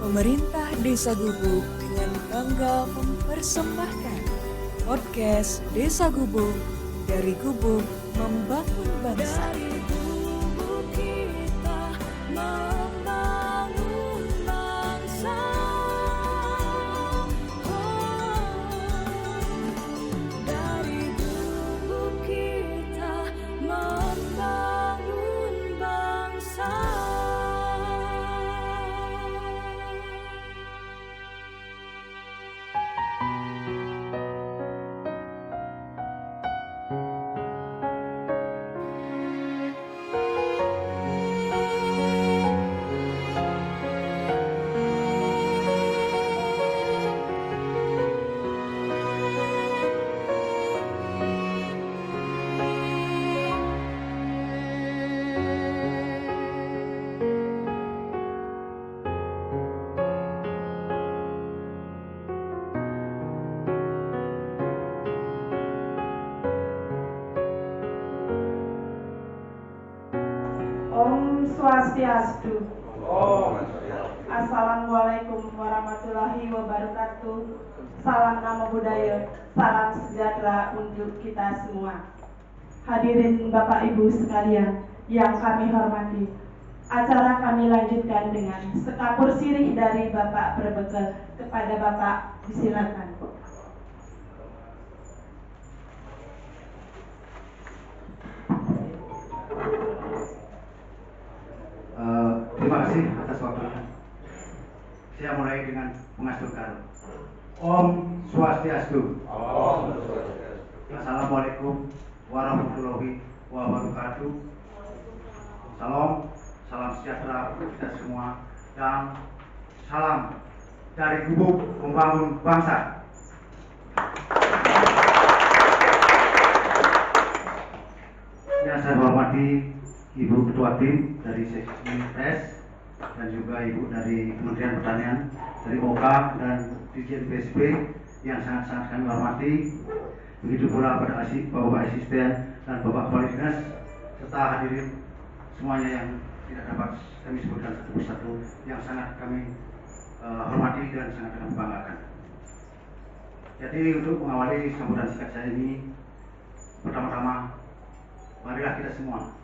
Pemerintah Desa Gubuk dengan bangga mempersembahkan podcast Desa Gubuk, dari Gubuk membangun bangsa. Dari Gubuk kita membangun bangsa. Dari Gubuk kita membangun bangsa. Om Swastiastu. Assalamualaikum warahmatullahi wabarakatuh. Salam nama budaya, salam sejahtera untuk kita semua. Hadirin Bapak Ibu sekalian yang kami hormati, acara kami lanjutkan dengan sekapur sirih dari Bapak Berbekal kepada Bapak, disilakan. Terima kasih atas waktunya. Saya mulai dengan mengaturkan Om Swastiastu. Assalamualaikum warahmatullahi wabarakatuh. Salam sejahtera untuk kita semua, dan salam dari Gubuk membangun bangsa. Yang saya hormati Ibu Ketua Tim dari Seksi Pres, dan juga Ibu dari Kementerian Pertanian, dari OKA dan Dirjen BSP yang sangat-sangat kami hormati. Begitu pula pada Bapak Asisten dan Bapak Kepala Dinas, serta hadirin semuanya yang tidak dapat kami sebutkan satu persatu, yang sangat kami hormati dan sangat kami banggakan. Jadi untuk mengawali sambutan singkat saya ini, pertama-tama marilah kita semua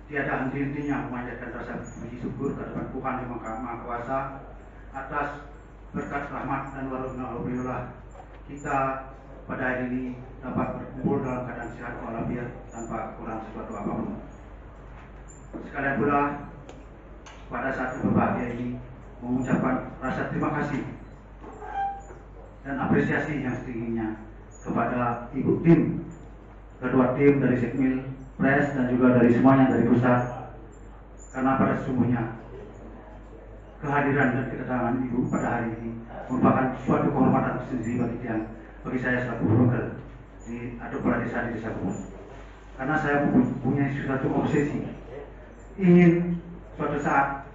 tiada henti-hentinya memanjatkan rasa puji syukur kehadirat Tuhan Yang Maha Kuasa atas berkat rahmat dan warahmatullah kita pada hari ini dapat berkumpul dalam keadaan sehat walafiat tanpa kurang sesuatu apapun. Sekalian pula pada saat berbahagia ini mengucapkan rasa terima kasih dan apresiasi yang setingginya kepada Ibu Tim, Ketua Tim dari Sekmil Pres, dan juga dari semuanya dari pusat, karena pada sesungguhnya kehadiran dan kedatangan Ibu pada hari ini merupakan suatu kehormatan tersendiri bagi saya selaku broker atau kepala desa di Desa Gubuk, karena saya mempunyai suatu obsesi ingin suatu saat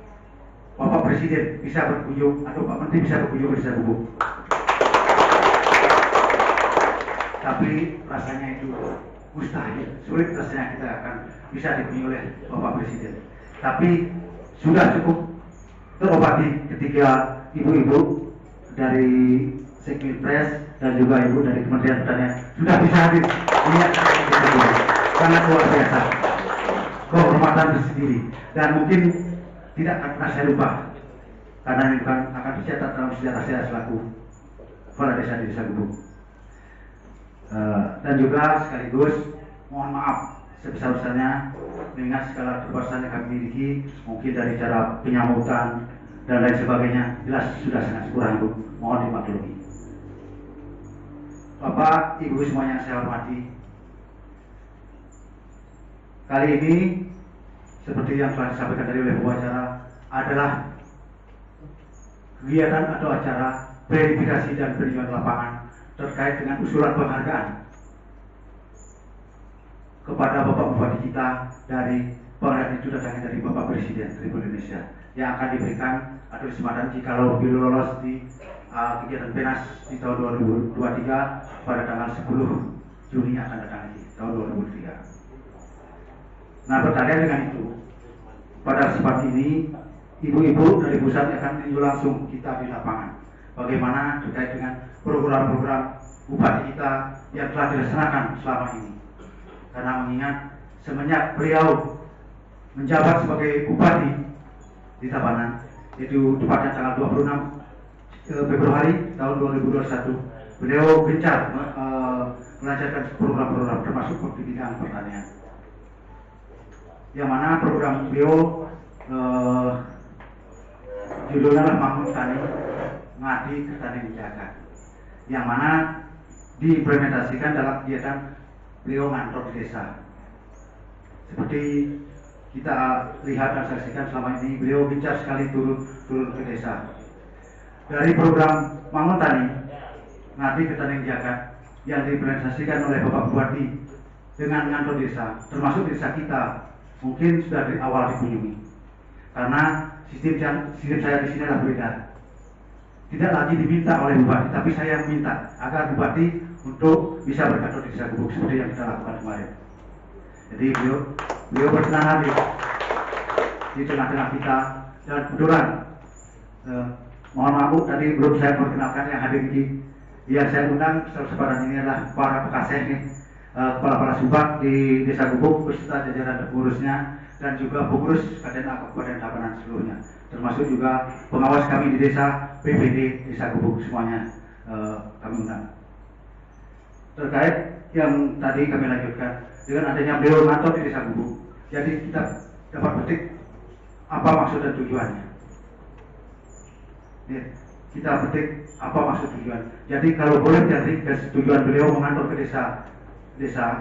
Bapak Presiden bisa berkunjung atau Pak Menteri bisa berkunjung ke Desa Gubuk. Tapi rasanya itu mustahil, sulit rasanya kita akan bisa dikunjungi oleh Bapak Presiden. Tapi sudah cukup terobati ketika ibu-ibu dari Sekmil Pres dan juga ibu dari Kementerian Pertanian sudah bisa hadir. Ini sangat luar biasa, kehormatan tersendiri, dan mungkin tidak akan pernah saya lupa, karena ini akan dicatat dalam sejarah saya selaku kepala desa di Desa Gubuk. Dan juga sekaligus mohon maaf sebesar-besarnya mengingat segala keterbatasan yang kami miliki, mungkin dari cara penyambutan dan lain sebagainya jelas sudah sangat kurang, Bu. Mohon dimaklumi. Bapak, Ibu semuanya yang saya hormati, kali ini seperti yang telah disampaikan dari oleh pembicara adalah kegiatan atau acara verifikasi dan peninjauan lapangan terkait dengan usulan penghargaan kepada Bapak Bupati kita dari penghargaan itu datangnya dari Bapak Presiden Republik Indonesia, yang akan diberikan atau kesempatan jikalau beliau lolos di kegiatan PENAS di tahun 2023 pada tanggal 10 Juni akan datang lagi tahun 2023. Nah, berkaitan dengan itu, pada kesempatan ini ibu-ibu dari pusat akan tinjau langsung kita di lapangan. Bagaimana terkait dengan program-program bupati kita yang telah dilaksanakan selama ini. Karena mengingat semenjak beliau menjabat sebagai bupati di Tabanan, yaitu tepatnya tanggal 26 Februari tahun 2021, beliau gencar melancarkan program-program termasuk di bidang pertanian. Yang mana program beliau judulnya adalah Bangun Tani Ngabdi Ketani Dijaga, yang mana diimplementasikan dalam kegiatan beliau ngantor di desa. Seperti kita lihat dan saksikan selama ini, beliau gencar sekali turun ke desa. Dari program Bangun Tani Ngabdi Ketani Dijaga yang diimplementasikan oleh Bapak Bupati dengan ngantor desa, termasuk desa kita, mungkin sudah dari awal dikunjungi. Karena sistem saya di sini adalah berbeda. Tidak lagi diminta oleh Bupati, tapi saya meminta agar Bupati untuk bisa berkantor di desa Gubuk seperti yang kita lakukan kemarin. Jadi beliau bersenang hati di tengah-tengah kita, dan kebetulan mohon maaf Bu, tadi belum saya perkenalkan yang hadir di yang saya undang sepadan ini adalah para pekaseh kepala subak di desa Gubuk beserta jajaran pengurusnya dan juga pengurus Kabupaten Tabanan seluruhnya, termasuk juga pengawas kami di desa PPD desa Gubuk semuanya kami undang. Terkait yang tadi kami lanjutkan dengan adanya beliau ngantor di desa Gubuk, jadi kita dapat petik apa maksud dan tujuannya. Kita petik apa maksud tujuan. Jadi kalau boleh dari tujuan beliau mengantor ke desa,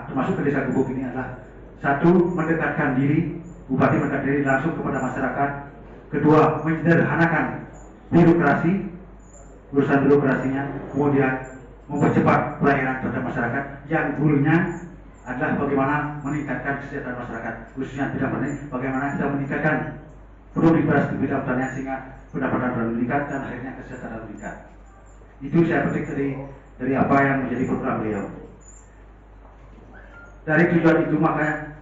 termasuk ke desa Gubuk ini adalah satu, mendekatkan diri, Bupati mendekatkan diri langsung kepada masyarakat. Kedua, menyederhanakan birokrasi, urusan birokrasinya. Kemudian mempercepat pelayanan terhadap masyarakat. Yang dulunya adalah bagaimana meningkatkan kesejahteraan masyarakat, khususnya bagaimana kita meningkatkan produktivitas di bidang pertanian sehingga pendapatan meningkat dan akhirnya kesejahteraan meningkat. Itu saya petik dari apa yang menjadi program beliau. Dari tujuan itu makanya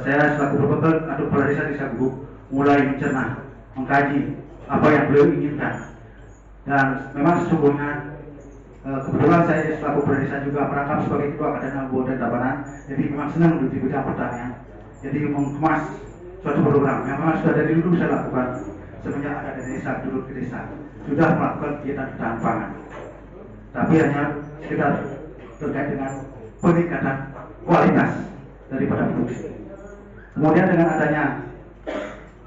saya selaku Bapak atau Kepala Desa Gubuk mulai mencerna, mengkaji apa yang beliau inginkan. Dan memang sesungguhnya kebetulan saya selaku Kepala Desa juga merangkap sebagai Ketua Kabupaten Kabupaten Tabanan, jadi memang senang di bidang pertanian. Jadi mengemas suatu program yang memang sudah dari dulu saya lakukan semenjak ada dari desa dulu ke desa, sudah melakukan kegiatan ketahanan pangan. Tapi hanya sekedar terkait dengan peningkatan kualitas daripada produksi. Kemudian dengan adanya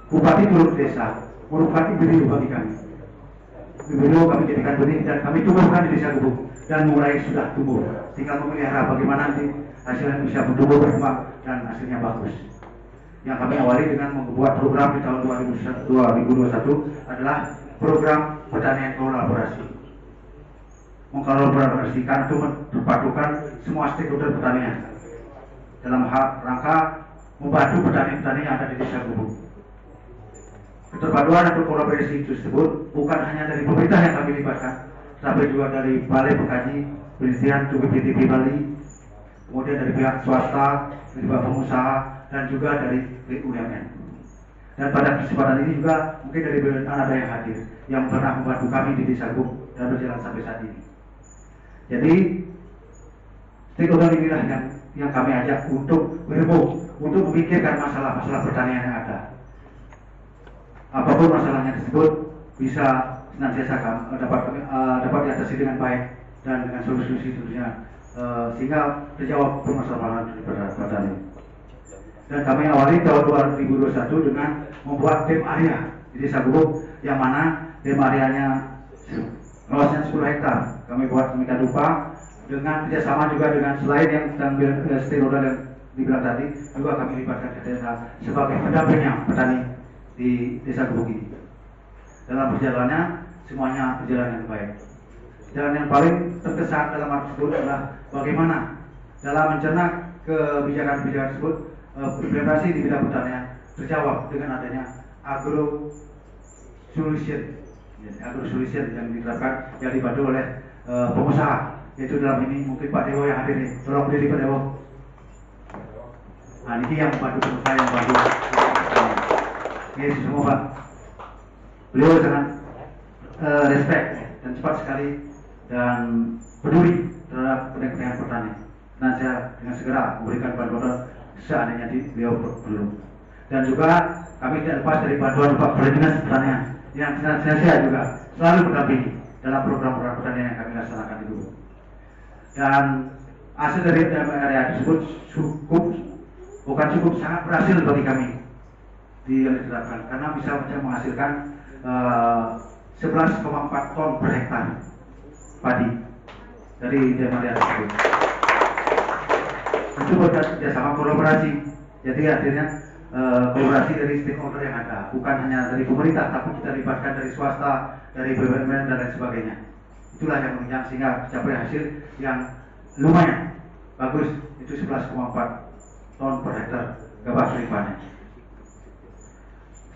Bupati turun ke desa, merupakan benih bagi kami. Benih kami jadikan benih dan kami tumbuhkan di desa Gubuk dan mulai sudah tumbuh. Tinggal memelihara bagaimana nanti hasilnya bisa bertumbuh berkembang dan hasilnya bagus. Yang kami awali dengan membuat program di tahun 2021 adalah program pertanian kolaborasi. Mengkolaborasikan atau memperpadukan semua stakeholder pertanian dalam rangka membantu petani-petani yang ada di desa Gubuk. Keterpaduan atau kolaborasi tersebut bukan hanya dari pemerintah yang kami libatkan, tapi juga dari Balai Pengkaji Penelitian BPTB Bali, kemudian dari pihak swasta, dari pihak pengusaha, dan juga dari BUMN. Dan pada kesempatan ini juga mungkin dari BUMN ada yang hadir, yang pernah membantu kami di desa Gubuk dan berjalan sampai saat ini. Jadi stakeholder inilah yang kami ajak untuk berembuk, untuk memikirkan masalah-masalah pertanian yang ada. Apapun masalahnya tersebut bisa senantiasa dapat diatasi dengan baik dan dengan solusi tentunya sehingga terjawab permasalahan di pertanian. Dan kami awali tahun 2021 dengan membuat dem area di desa Gubuk, yang mana dem areanya luasnya 10 hektar. Kami buat sedemikian rupa dengan kerjasama juga dengan selain yang stakeholder yang dibilang tadi, juga kami libatkan ke desa sebagai pendampingnya petani di desa Gubuk ini. Dalam perjalanannya semuanya berjalan yang baik. Jalan yang paling terkesan dalam hal tersebut adalah bagaimana dalam mencerna kebijakan-kebijakan tersebut implementasi di bidang pertanian terjawab dengan adanya agro solution yang diterapkan, yang dibantu oleh pengusaha, yaitu dalam ini mungkin Pak Dewo yang hadir nih. Tolong berdiri Pak Dewo. Nah, ini yang membantu pengusaha yang membantu. Ini semua Pak. Beliau sangat respect dan cepat sekali dan peduli terhadap kepentingan petani. Dan saya dengan segera memberikan bantuan seandainya beliau perlu. Dan juga kami tidak lepas dari bantuan Bapak Kepala Dinas Pertanian yang saya juga selalu mendampingi dalam program-program pertanian yang kami laksanakan itu. Dan hasil dari area tersebut bukan cukup, sangat berhasil bagi kami diterapkan karena bisa menghasilkan 11,4 ton per hektar padi dari area tersebut. Itu bekerjasama kolaborasi, jadi akhirnya kolaborasi dari stakeholder yang ada, bukan hanya dari pemerintah, tapi kita libatkan dari swasta, dari BUMN dan lain sebagainya. Itulah yang sehingga mencapai hasil yang lumayan bagus, itu 11,4 ton per hektar gabah seri panen.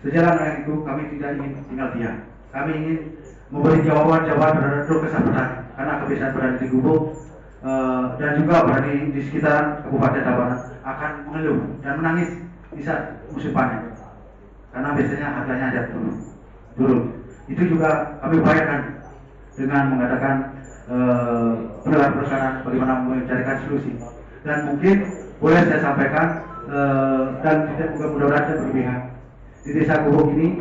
Sejalan dengan itu, kami tidak ingin tinggal diam. Kami ingin memberi jawaban-jawaban terhadap keluh kesah petani, karena kebiasaan petani di Gubuk dan juga petani di sekitar Kabupaten Tabanan akan mengeluh dan menangis di saat musim panen, karena biasanya harganya ada turun. Itu juga kami upayakan dengan mengadakan perkara bagaimana mencarikan solusi. Dan mungkin boleh saya sampaikan dan tidak mudah-mudahan tidak berlebihan. Di Desa Gubuk ini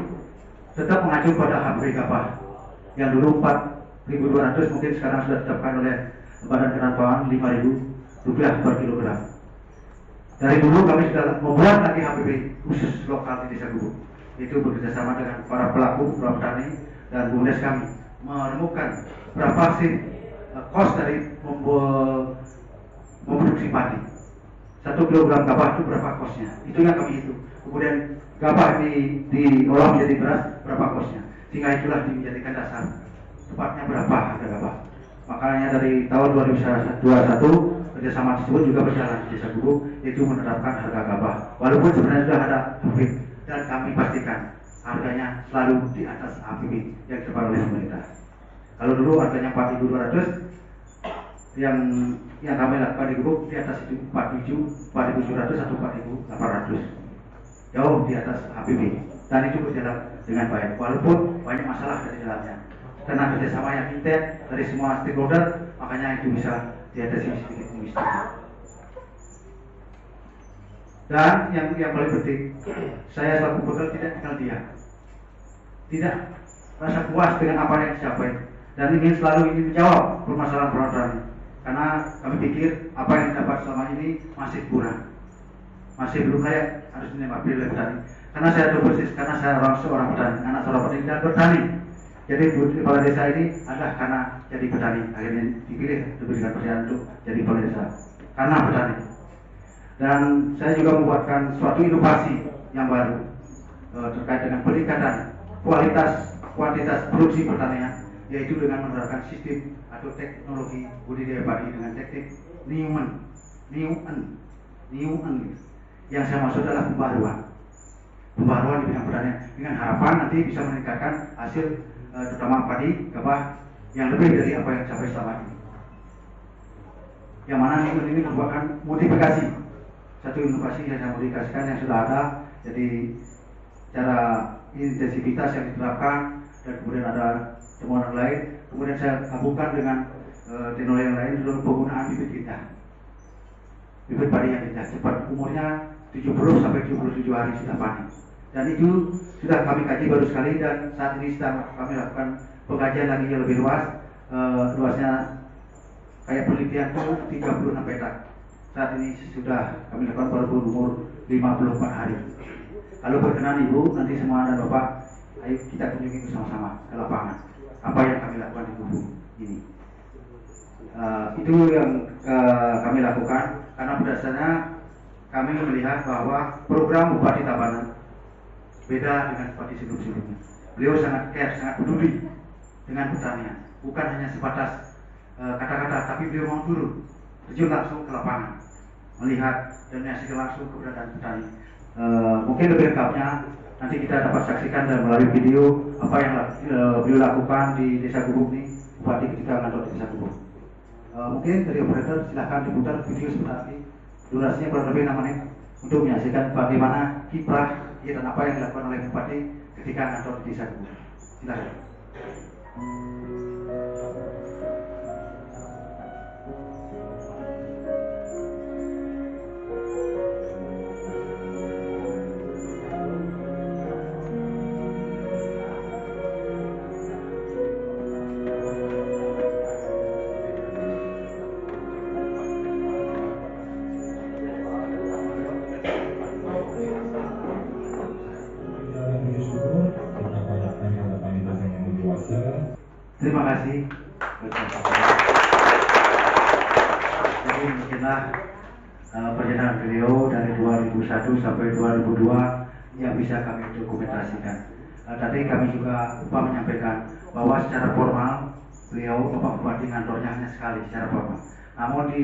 tetap mengacu pada harga gabah yang dulu 4.200, mungkin sekarang sudah ditetapkan oleh Badan Penanaman 5.000 rupiah per kilogram. Dari dulu kami sudah membuat lagi HPP khusus lokal di Desa Gubuk. Itu bekerjasama dengan para pelaku petani dan BUMDes kami menemukan berapa sih kos dari memproduksi padi. 1 kilogram gabah itu berapa kosnya? Itu yang kami hitung. Kemudian gabah diolah menjadi beras berapa kosnya? Sehingga itulah dijadikan dasar tepatnya berapa harga gabah. Makanya dari tahun 2021 kerjasama tersebut juga berjalan di Desa Gubuk, yaitu menerapkan harga gabah. Walaupun sebenarnya sudah ada HPP dan kami pastikan harganya selalu di atas HPP yang ditetapkan oleh pemerintah. Kalau dulu harganya 4.200, yang kami lakukan di Gubuk di atas itu 4.700 atau 4.800. Jauh di atas HPP, dan itu berjalan dengan baik walaupun banyak masalah dari jalannya karena kerjasama yang intens dari semua stakeholder, makanya itu bisa diatasi sedikit demi sedikit. Dan yang paling penting, saya selaku pekerja tidak tinggal diam, tidak rasa puas dengan apa yang dicapai dan ingin selalu menjawab permasalahan karena kami pikir apa yang didapat selama ini masih kurang, masih belum layak harus dinikmati oleh petani. Karena saya tahu persis, karena saya seorang petani, anak seorang petani dan bertani. Jadi kepala desa ini adalah karena jadi petani, akhirnya dipilih diberikan percayaan untuk jadi kepala desa karena petani. Dan saya juga membuatkan suatu inovasi yang baru terkait dengan peningkatan kuantitas produksi pertanian, yaitu dengan menerapkan sistem atau teknologi budidaya padi dengan teknik New yang saya maksud adalah pembaruan di bidang pertanian dengan harapan nanti bisa meningkatkan hasil terutama padi gabah yang lebih dari apa yang sampai selama ini. Yang mana ini merupakan modifikasi, satu inovasi yang saya modifikasikan yang sudah ada, jadi cara intensivitas yang diterapkan dan kemudian ada temuan lain, kemudian saya gabungkan dengan teknologi yang lain untuk penggunaan bibit padi yang indah, cepat umurnya 70 sampai 77 hari sudah panen. Dan itu sudah kami kaji baru sekali dan saat ini sedang kami lakukan pengkajian lagi yang lebih luas. Luasnya kayak penelitian itu 36 petak. Saat ini sudah kami lakukan baru berumur 54 hari. Kalau berkenan Ibu, nanti semua dan Bapak, ayo kita kunjungi bersama-sama ke lapangan apa yang kami lakukan di Gubuk ini. Itu yang kami lakukan karena berdasarnya kami melihat bahwa program Bupati Tabanan beda dengan seperti sebelum-sebelumnya. Beliau sangat care, sangat peduli dengan pertanian, bukan hanya sebatas kata-kata, tapi beliau mau turun, terjun langsung ke lapangan, melihat dan menyaksikan langsung keberadaan petani. Mungkin lebih lengkapnya nanti kita dapat saksikan dan melalui video apa yang beliau lakukan di Desa Gubuk ini, Bupati ketika ngantor di Desa Gubuk. Mungkin dari operator silahkan diputar video sebentar, durasinya kurang lebih 6 menit untuk menyaksikan bagaimana kiprah dan apa yang dilakukan oleh Bupati ketika ngantor di Desa Gubuk. Silakan. Terima kasih. Jadi mungkinlah perjalanan beliau dari 2001 sampai 2002 yang bisa kami dokumentasikan. Tadi kami juga lupa menyampaikan bahwa secara formal beliau Bapak Bupati kantornya hanya sekali secara formal. Namun di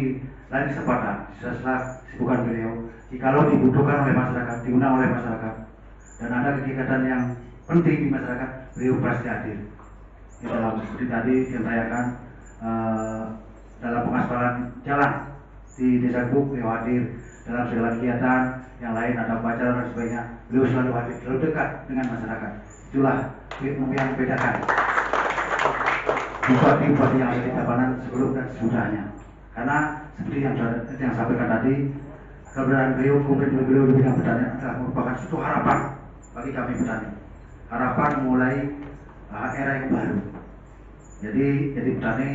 lain kesempatan setelah kesibukan beliau, jikalau dibutuhkan oleh masyarakat, diundang oleh masyarakat, dan ada kegiatan yang penting di masyarakat, beliau pasti hadir. Di dalam seperti tadi disampaikan dalam pengaspalan jalan di Desa Gubuk, beliau hadir dalam segala kegiatan yang lain, ada upacara dan sebagainya, beliau selalu hadir, selalu dekat dengan masyarakat. Itulah yang membedakan bupati-bupati yang ada di Tabanan sebelum dan sesudahnya. Karena seperti yang sampaikan tadi, keberadaan beliau, komitmen beliau di bidang pertanian adalah merupakan suatu harapan bagi kami petani. Harapan mulai era yang baru. Jadi petani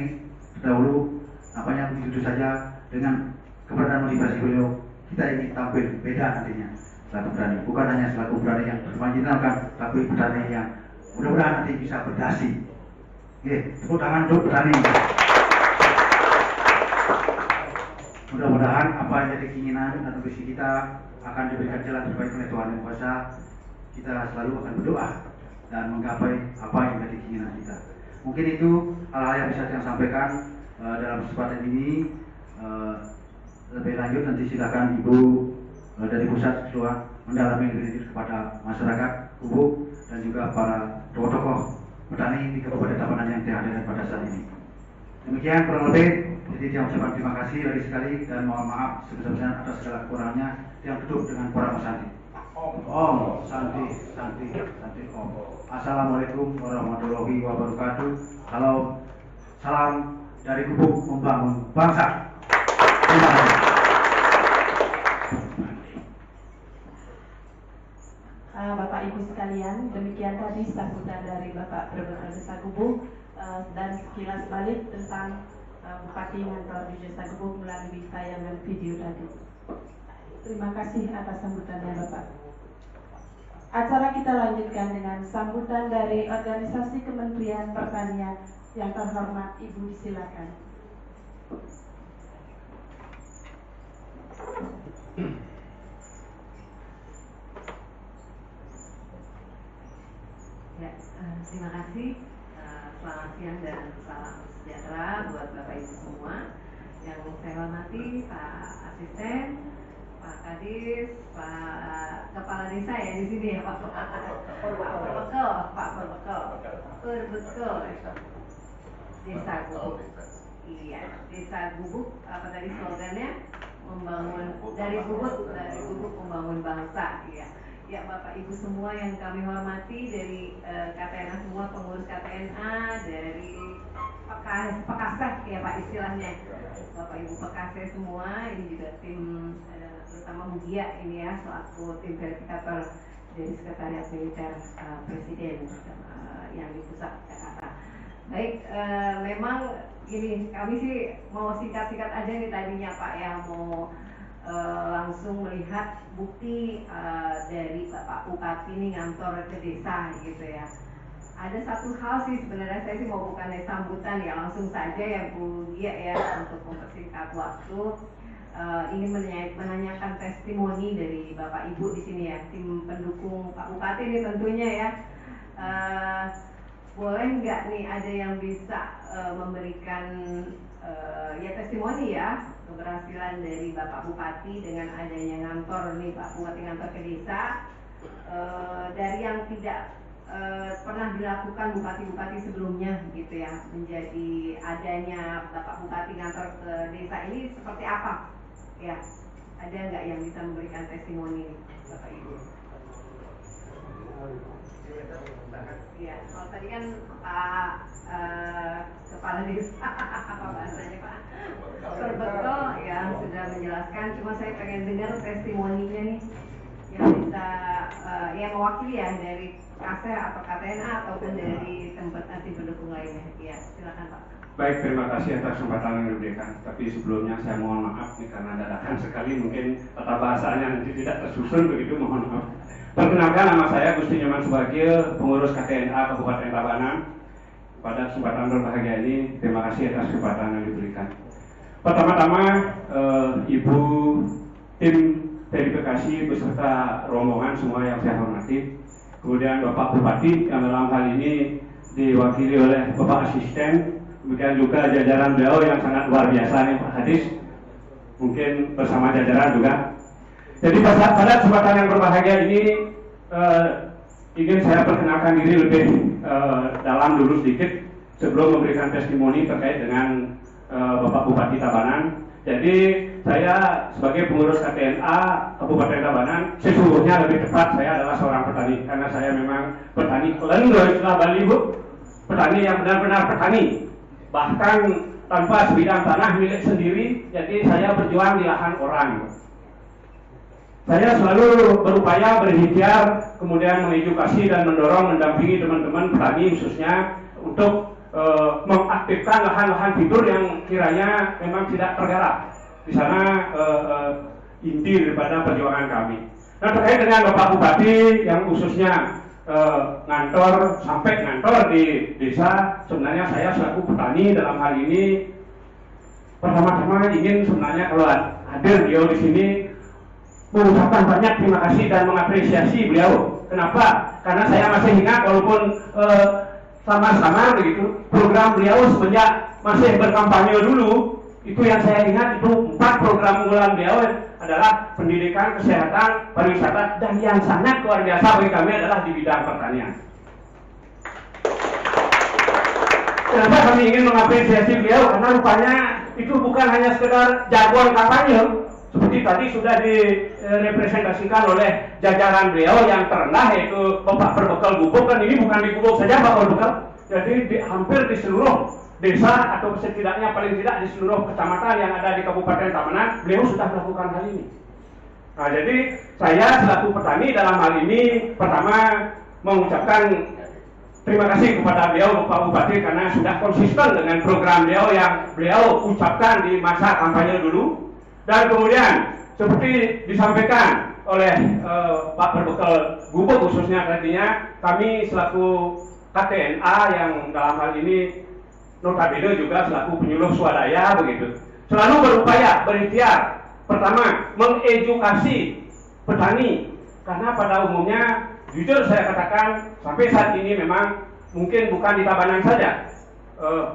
terdahulu apanya begitu saja, dengan keberadaan motivasi beliau kita ingin tampil beda nantinya selaku petani, bukan hanya selaku petani yang bermarginalkan, tapi petani yang mudah-mudahan nanti bisa berdasi. Tepuk tangan untuk petani. Mudah-mudahan apa yang jadi keinginan dan visi kita akan diberikan jalan terbaik oleh Tuhan Yang Kuasa. Kita selalu akan berdoa dan menggapai apa yang menjadi keinginan kita. Mungkin itu hal-hal yang bisa saya sampaikan dalam kesempatan ini. Lebih lanjut nanti silakan Ibu dari pusat ketua mendalami lebih kepada masyarakat Gubuk dan juga para tokoh-tokoh petani di Kabupaten Tabanan yang hadir pada saat ini. Demikian kurang lebih. Jadi saya ucapkan terima kasih lagi sekali dan mohon maaf sebesar-besarnya atas segala kekurangannya. Yang tutup dengan para Santi. Om Santi Om. Assalamualaikum warahmatullahi wabarakatuh. Salam dari Gubuk membangun bangsa. Terima kasih. Bapak Ibu sekalian, demikian tadi sambutan dari Bapak Berbesar Desa Gubuk dan sekilas balik tentang Bupati Ngantor di Desa Gubuk melalui tayangan video tadi. Terima kasih atas sambutannya Bapak. Acara kita lanjutkan dengan sambutan dari Organisasi Kementerian Pertanian. Yang terhormat Ibu disilakan. Ya, terima kasih. Selamat siang dan salam sejahtera buat Bapak Ibu semua. Yang saya hormati Pak Asisten, Pak Kadis, Pak Kepala Desa ya di sini ya Pak Perbekel Desa Gubuk. Iya, Desa Gubuk apa tadi slogannya? Dari Gubuk membangun bangsa. Iya. Ya Bapak Ibu semua yang kami hormati, dari KTNA semua, pengurus KTNA, dari Pekaseh ya Pak istilahnya, Bapak Ibu Pekaseh semua, ini juga tim terutama Mugia ini ya, selaku tim verifikator dari Sekretariat Militer Presiden yang di pusat Jakarta. Baik, memang gini, kami sih mau singkat-singkat aja nih tadinya Pak ya, mau langsung melihat bukti dari Bapak Bupati ini ngantor ke desa gitu ya. Ada satu hal sih sebenarnya saya sih mau bukan sambutan ya, langsung saja ya Bu Gia ya, untuk mempersingkat waktu ingin menanyakan testimoni dari Bapak Ibu di sini ya, tim pendukung Pak Bupati ini tentunya ya. Boleh nggak nih ada yang bisa memberikan ya testimoni ya keberhasilan dari Bapak Bupati dengan adanya ngantor nih Pak Bupati ngantor ke desa, dari yang tidak pernah dilakukan bupati-bupati sebelumnya gitu ya, menjadi adanya Bapak Bupati ngantor ke desa ini seperti apa ya, ada nggak yang bisa memberikan testimoni nih Bapak Ibu? Iya, kalau tadi kan Pak Kepala Desa, apa bahasanya Pak Perbeko yang sudah menjelaskan, cuma saya pengen dengar testimoninya nih yang bisa yang mewakili ya dari KASE atau KTNA ataupun dari tempat tim pendukung lainnya. Iya, silakan Pak. Baik, terima kasih atas kesempatan yang diberikan. Tapi sebelumnya saya mohon maaf nih karena dadakan sekali, mungkin tata bahasanya nanti tidak tersusun begitu, mohon maaf. Perkenalkan, nama saya Gusti Nyoman Subagio, pengurus KTNA Kabupaten Tabanan. Pada kesempatan berbahagia ini, terima kasih atas kesempatan yang diberikan. Pertama-tama, Ibu tim verifikasi beserta rombongan semua yang saya hormati. Kemudian Bapak Bupati yang dalam hal ini diwakili oleh Bapak Asisten. Demikian juga jajaran beliau yang sangat luar biasa nih Pak Hadis. Mungkin bersama jajaran juga. Jadi pada kesempatan yang berbahagia ini ingin saya perkenalkan diri lebih dalam dulu sedikit sebelum memberikan testimoni terkait dengan Bapak Bupati Tabanan. Jadi saya sebagai pengurus KTNA Kabupaten Tabanan, sesungguhnya lebih tepat saya adalah seorang petani karena saya memang petani kelendo istilah Bali Bu, petani yang benar-benar petani, bahkan tanpa sebidang tanah milik sendiri. Jadi saya berjuang di lahan orang. Saya selalu berupaya berikhtiar, kemudian mengedukasi dan mendorong, mendampingi teman-teman petani khususnya untuk mengaktifkan lahan-lahan tidur yang kiranya memang tidak tergarap. Di sana inti daripada perjuangan kami. Nah, terkait dengan Bapak Bupati yang khususnya sampai ngantor di desa, sebenarnya saya selaku petani dalam hal ini pertama-tama ingin sebenarnya kalau hadir beliau di sini mengucapkan banyak terima kasih dan mengapresiasi beliau. Kenapa? Karena saya masih ingat walaupun sama-sama begitu program beliau semenjak masih berkampanye dulu, itu yang saya ingat itu 4 program unggulan beliau adalah pendidikan, kesehatan, pariwisata, dan yang sangat luar biasa bagi kami adalah di bidang pertanian. Kenapa kami ingin mengapresiasi beliau? Karena rupanya itu bukan hanya sekedar jagoan kampanye, seperti tadi sudah direpresentasikan oleh jajaran beliau yang terendah yaitu Bapak Perbekal Gubuk. Dan ini bukan di Gubuk saja Bapak Perbekal, jadi hampir di seluruh desa atau setidaknya paling tidak di seluruh kecamatan yang ada di Kabupaten Tabanan beliau sudah melakukan hal ini. Nah, jadi saya selaku petani dalam hal ini pertama mengucapkan terima kasih kepada beliau Bapak Bupati karena sudah konsisten dengan program beliau yang beliau ucapkan di masa kampanye dulu. Dan kemudian seperti disampaikan oleh Pak Perbekal Gubuk khususnya tadinya, kami selaku KTNA yang dalam hal ini notabene juga selaku penyuluh swadaya begitu, selalu berupaya berikhtiar pertama mengedukasi petani karena pada umumnya jujur saya katakan sampai saat ini memang mungkin bukan di Tabanan saja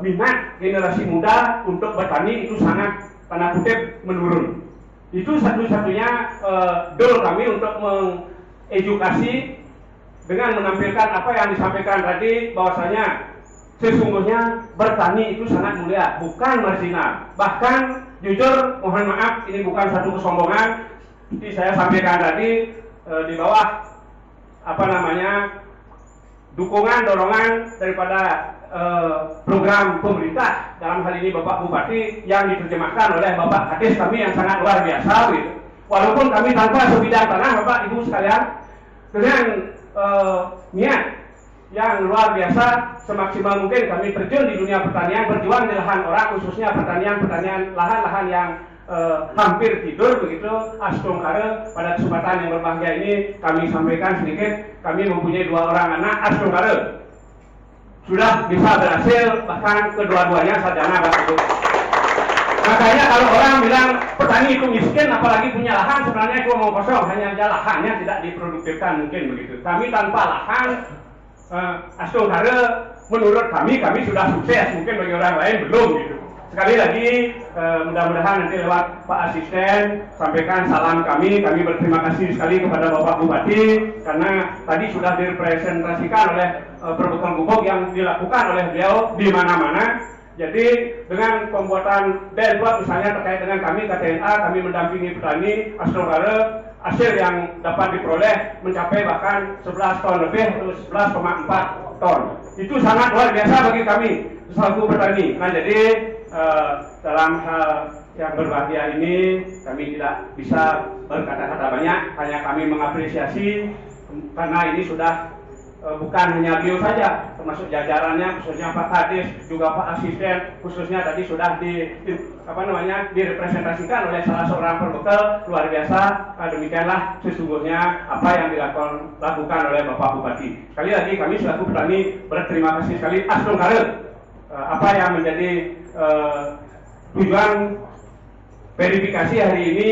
minat generasi muda untuk bertani itu sangat tanda kutip menurun. Itu satu-satunya goal kami untuk mengedukasi dengan menampilkan apa yang disampaikan tadi bahwasanya sesungguhnya bertani itu sangat mulia, bukan marginal. Bahkan jujur mohon maaf ini bukan satu kesombongan, seperti saya sampaikan tadi di bawah dukungan dorongan daripada program pemerintah dalam hal ini Bapak Bupati yang diterjemahkan oleh Bapak Hadis kami yang sangat luar biasa gitu. Walaupun kami tanpa sebidang tanah Bapak Ibu sekalian dengan niat yang luar biasa semaksimal mungkin kami terjun di dunia pertanian, berjuang di lahan orang khususnya pertanian lahan-lahan yang hampir tidur begitu. Astungkare pada kesempatan yang berbahagia ini kami sampaikan sedikit, kami mempunyai 2 orang anak Astungkare sudah bisa berhasil, bahkan kedua-duanya sarjana Bapak Ibu. Makanya kalau orang bilang petani itu miskin apalagi punya lahan, sebenarnya itu omong kosong, hanya lahannya tidak diproduktifkan mungkin begitu. Kami tanpa lahan Astungkare menurut kami sudah sukses, mungkin bagi orang lain belum gitu. Sekali lagi mudah-mudahan nanti lewat Pak Asisten sampaikan salam kami berterima kasih sekali kepada Bapak Bupati karena tadi sudah direpresentasikan oleh Perbekal Gubuk yang dilakukan oleh beliau di mana-mana. Jadi dengan pembuatan BNPLOT misalnya terkait dengan kami KTNA, kami mendampingi petani Astungkare hasil yang dapat diperoleh mencapai bahkan 11 ton lebih, 11,4 ton. Itu sangat luar biasa bagi kami selaku petani. Nah, jadi dalam hal yang berbahagia ini kami tidak bisa berkata-kata banyak, hanya kami mengapresiasi karena ini sudah bukan hanya beliau saja, termasuk jajarannya, khususnya Pak Kadis, juga Pak Asisten, khususnya tadi sudah direpresentasikan oleh salah seorang perbekal luar biasa. Demikianlah sesungguhnya apa yang dilakukan oleh Bapak Bupati. Sekali lagi kami selaku petani berterima kasih sekali. Asdong Karel, apa yang menjadi tujuan verifikasi hari ini,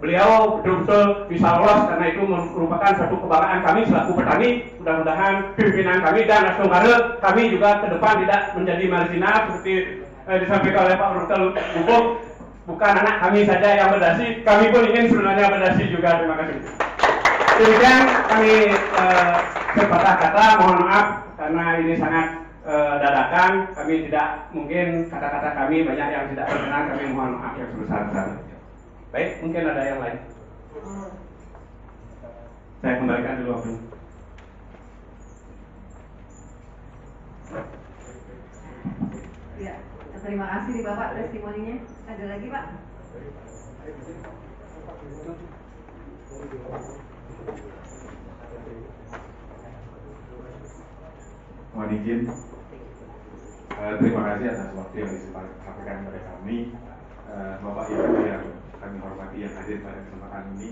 beliau betul-betul bisa lolos karena itu merupakan satu kebanggaan kami selaku petani. Mudah-mudahan pimpinan kami dan Asdong Karel kami juga ke depan tidak menjadi marginal seperti disampaikan oleh Pak Rukal Bubuk. Bukan anak kami saja yang berdasi, kami pun ingin sebenarnya berdasi juga. Terima kasih. Demikian kami sepatah kata, mohon maaf karena ini sangat dadakan, kami tidak mungkin kata-kata kami banyak yang tidak berkenan, kami mohon maaf yang sebesar-besarnya. Baik, mungkin ada yang lain. Saya kembalikan dulu. Ya, terima kasih nih Bapak testimoninya. Ada lagi Pak? Mohon izin, terima kasih atas waktu yang disampaikan kepada kami, Bapak Ibu yang kami hormati yang hadir pada kesempatan ini.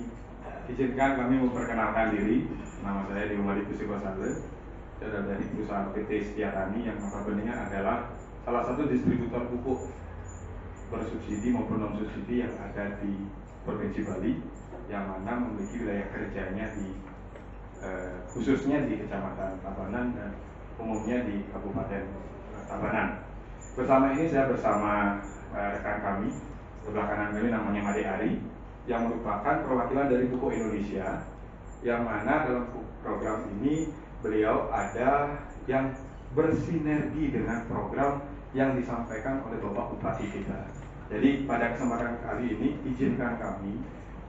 Izinkan kami memperkenalkan diri. Nama saya Diumali Kusikosale, saya dari perusahaan PT Setiatani yang notabene adalah salah satu distributor pupuk bersubsidi maupun non subsidi yang ada di Provinsi Bali, yang mana memiliki wilayah kerjanya di khususnya di Kecamatan Tabanan dan umumnya di Kabupaten Tabanan. Bersama ini saya bersama rekan kami, sebelah kanan kami namanya Made Ari, yang merupakan perwakilan dari Pupuk Indonesia, yang mana dalam program ini beliau ada yang bersinergi dengan program yang disampaikan oleh Bapak Bupati kita. Jadi pada kesempatan kali ini izinkan kami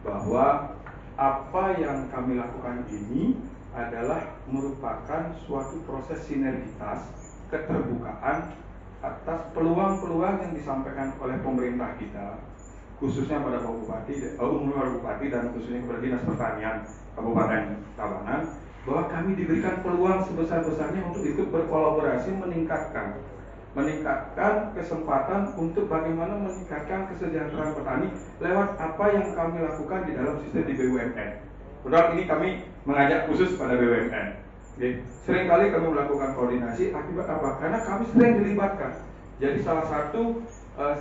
bahwa apa yang kami lakukan ini adalah merupakan suatu proses sinergitas keterbukaan atas peluang-peluang yang disampaikan oleh pemerintah kita, khususnya pada Pak Bupati dan khususnya kepada Dinas Pertanian Kabupaten Tabanan, bahwa kami diberikan peluang sebesar-besarnya untuk ikut berkolaborasi meningkatkan kesempatan untuk bagaimana meningkatkan kesejahteraan petani lewat apa yang kami lakukan di dalam sistem di BUMN. Benar, ini kami mengajak khusus pada BUMN. Seringkali kami melakukan koordinasi, akibat apa? Karena kami sering dilibatkan. Jadi salah satu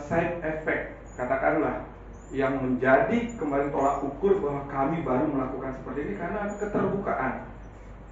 side effect, katakanlah, yang menjadi kembali tolak ukur bahwa kami baru melakukan seperti ini karena keterbukaan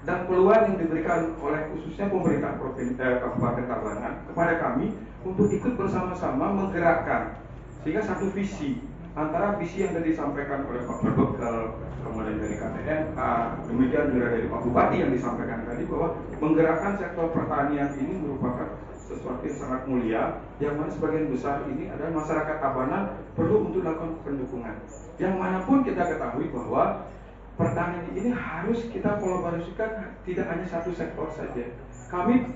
dan peluang yang diberikan oleh khususnya pemerintah Kabupaten Tabanan kepada kami untuk ikut bersama-sama menggerakkan, sehingga satu visi antara visi yang tadi disampaikan oleh Pak Berbekal, kemudian dari KTNA, demikian juga dari Pak Bupati yang disampaikan tadi, bahwa menggerakkan sektor pertanian ini merupakan sesuatu yang sangat mulia, yang mana sebagian besar ini adalah masyarakat Tabanan perlu untuk melakukan pendukungan. Yang manapun kita ketahui bahwa pertanian ini harus kita kolaborasikan, tidak hanya satu sektor saja. Kami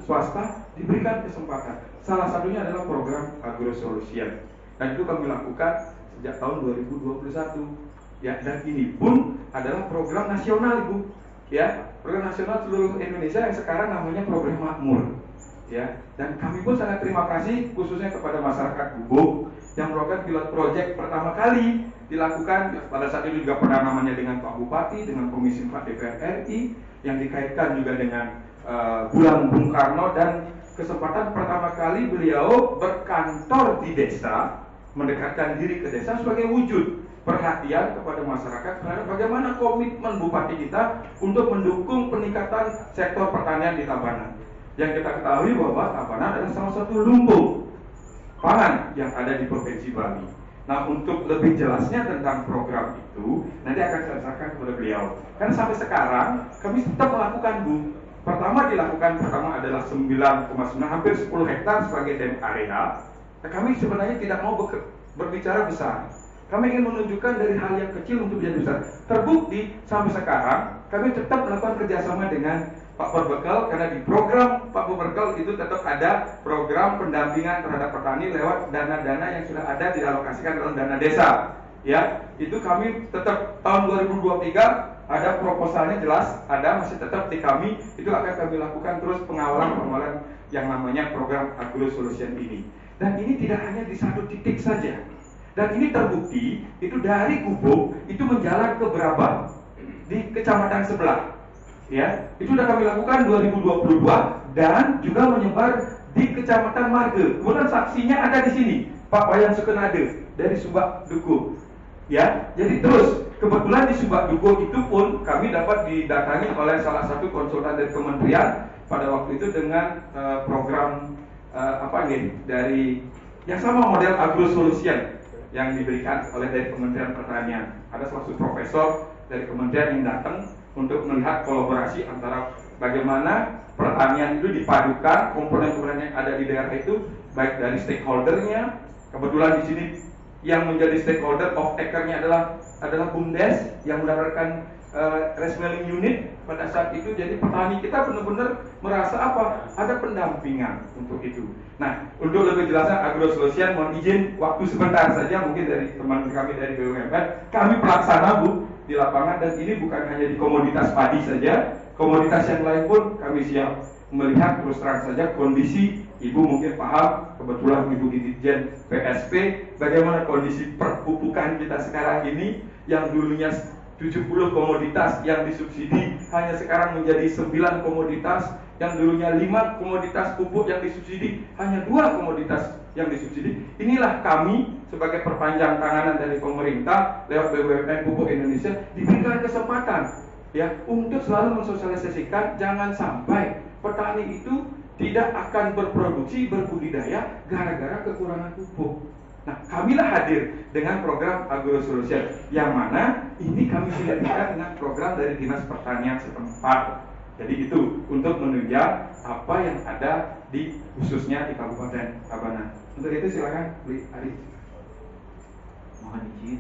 swasta diberikan kesempatan. Salah satunya adalah program Agrosolution, dan itu kami lakukan sejak tahun 2021. Ya, dan ini pun adalah program nasional, Ibu. Ya, program nasional seluruh Indonesia yang sekarang namanya Program Makmur. Ya, dan kami pun sangat terima kasih khususnya kepada masyarakat Gubuk yang melakukan pilot project pertama kali dilakukan pada saat itu juga pernah namanya dengan Pak Bupati, dengan Komisi 4 DPR RI, yang dikaitkan juga dengan Bulan Bung Karno, dan kesempatan pertama kali beliau berkantor di desa, mendekatkan diri ke desa sebagai wujud perhatian kepada masyarakat terhadap bagaimana komitmen Bupati kita untuk mendukung peningkatan sektor pertanian di Tabanan. Yang kita ketahui bahwa Tabanan adalah salah satu lumbung pangan yang ada di Provinsi Bali. Nah, untuk lebih jelasnya tentang program itu nanti akan saya sampaikan kepada beliau. Karena sampai sekarang kami tetap melakukan, Bu. Pertama adalah 9,9 hampir 10 hektar sebagai dam area. Nah, kami sebenarnya tidak mau berbicara besar. Kami ingin menunjukkan dari hal yang kecil untuk menjadi besar. Terbukti sampai sekarang kami tetap melakukan kerjasama dengan Pak Perbekal, karena di program Pak Perbekal itu tetap ada program pendampingan terhadap petani lewat dana-dana yang sudah ada dialokasikan dalam dana desa. Ya, itu kami tetap tahun 2023 ada proposalnya jelas, ada masih tetap di kami, itu akan kami lakukan terus pengawalan yang namanya program Agro Solution ini. Dan ini tidak hanya di satu titik saja. Dan ini terbukti itu dari Gubuk itu menjalar ke Berapa di kecamatan sebelah. Ya, itu sudah kami lakukan 2022 dan juga menyebar di Kecamatan Marge. Kemudian saksinya ada di sini, Pak Wayan Sukenade dari Subak Duku. Ya, jadi terus kebetulan di Subak Duku itu pun kami dapat didatangi oleh salah satu konsultan dari kementerian pada waktu itu dengan program dari yang sama model Agro Solution yang diberikan oleh dari Kementerian Pertanian. Ada salah satu profesor dari kementerian yang datang untuk melihat kolaborasi antara bagaimana pertanian itu dipadukan komponen-komponen yang ada di daerah itu, baik dari stakeholdernya. Kebetulan di sini yang menjadi stakeholder of taker-nya adalah BUMDes yang mendapatkan rice milling unit pada saat itu. Jadi petani kita benar-benar merasa apa? Ada pendampingan untuk itu. Nah, untuk lebih jelasnya Agro Solution, mohon izin waktu sebentar saja mungkin dari teman kami dari BUMN. Kami pelaksana Bu di lapangan, dan ini bukan hanya di komoditas padi saja, komoditas yang lain pun kami siap melihat terus terang saja kondisi. Ibu mungkin paham, kebetulan Ibu Dirjen PSP, bagaimana kondisi perpupukan kita sekarang ini, yang dulunya 70 komoditas yang disubsidi hanya sekarang menjadi 9 komoditas, yang dulunya 5 komoditas pupuk yang disubsidi hanya 2 komoditas yang disubsidi. Inilah kami sebagai perpanjang tanganan dari pemerintah lewat BUMN Pupuk Indonesia diberikan kesempatan ya untuk selalu mensosialisasikan jangan sampai petani itu tidak akan berproduksi, berbudidaya gara-gara kekurangan pupuk. Nah, kamilah hadir dengan program Agro Solution yang mana ini kami sinergikan dengan program dari Dinas Pertanian setempat. Jadi itu untuk menunjang apa yang ada di khususnya di Kabupaten Tabanan. Untuk itu silakan Bu Ari. Mohon izin.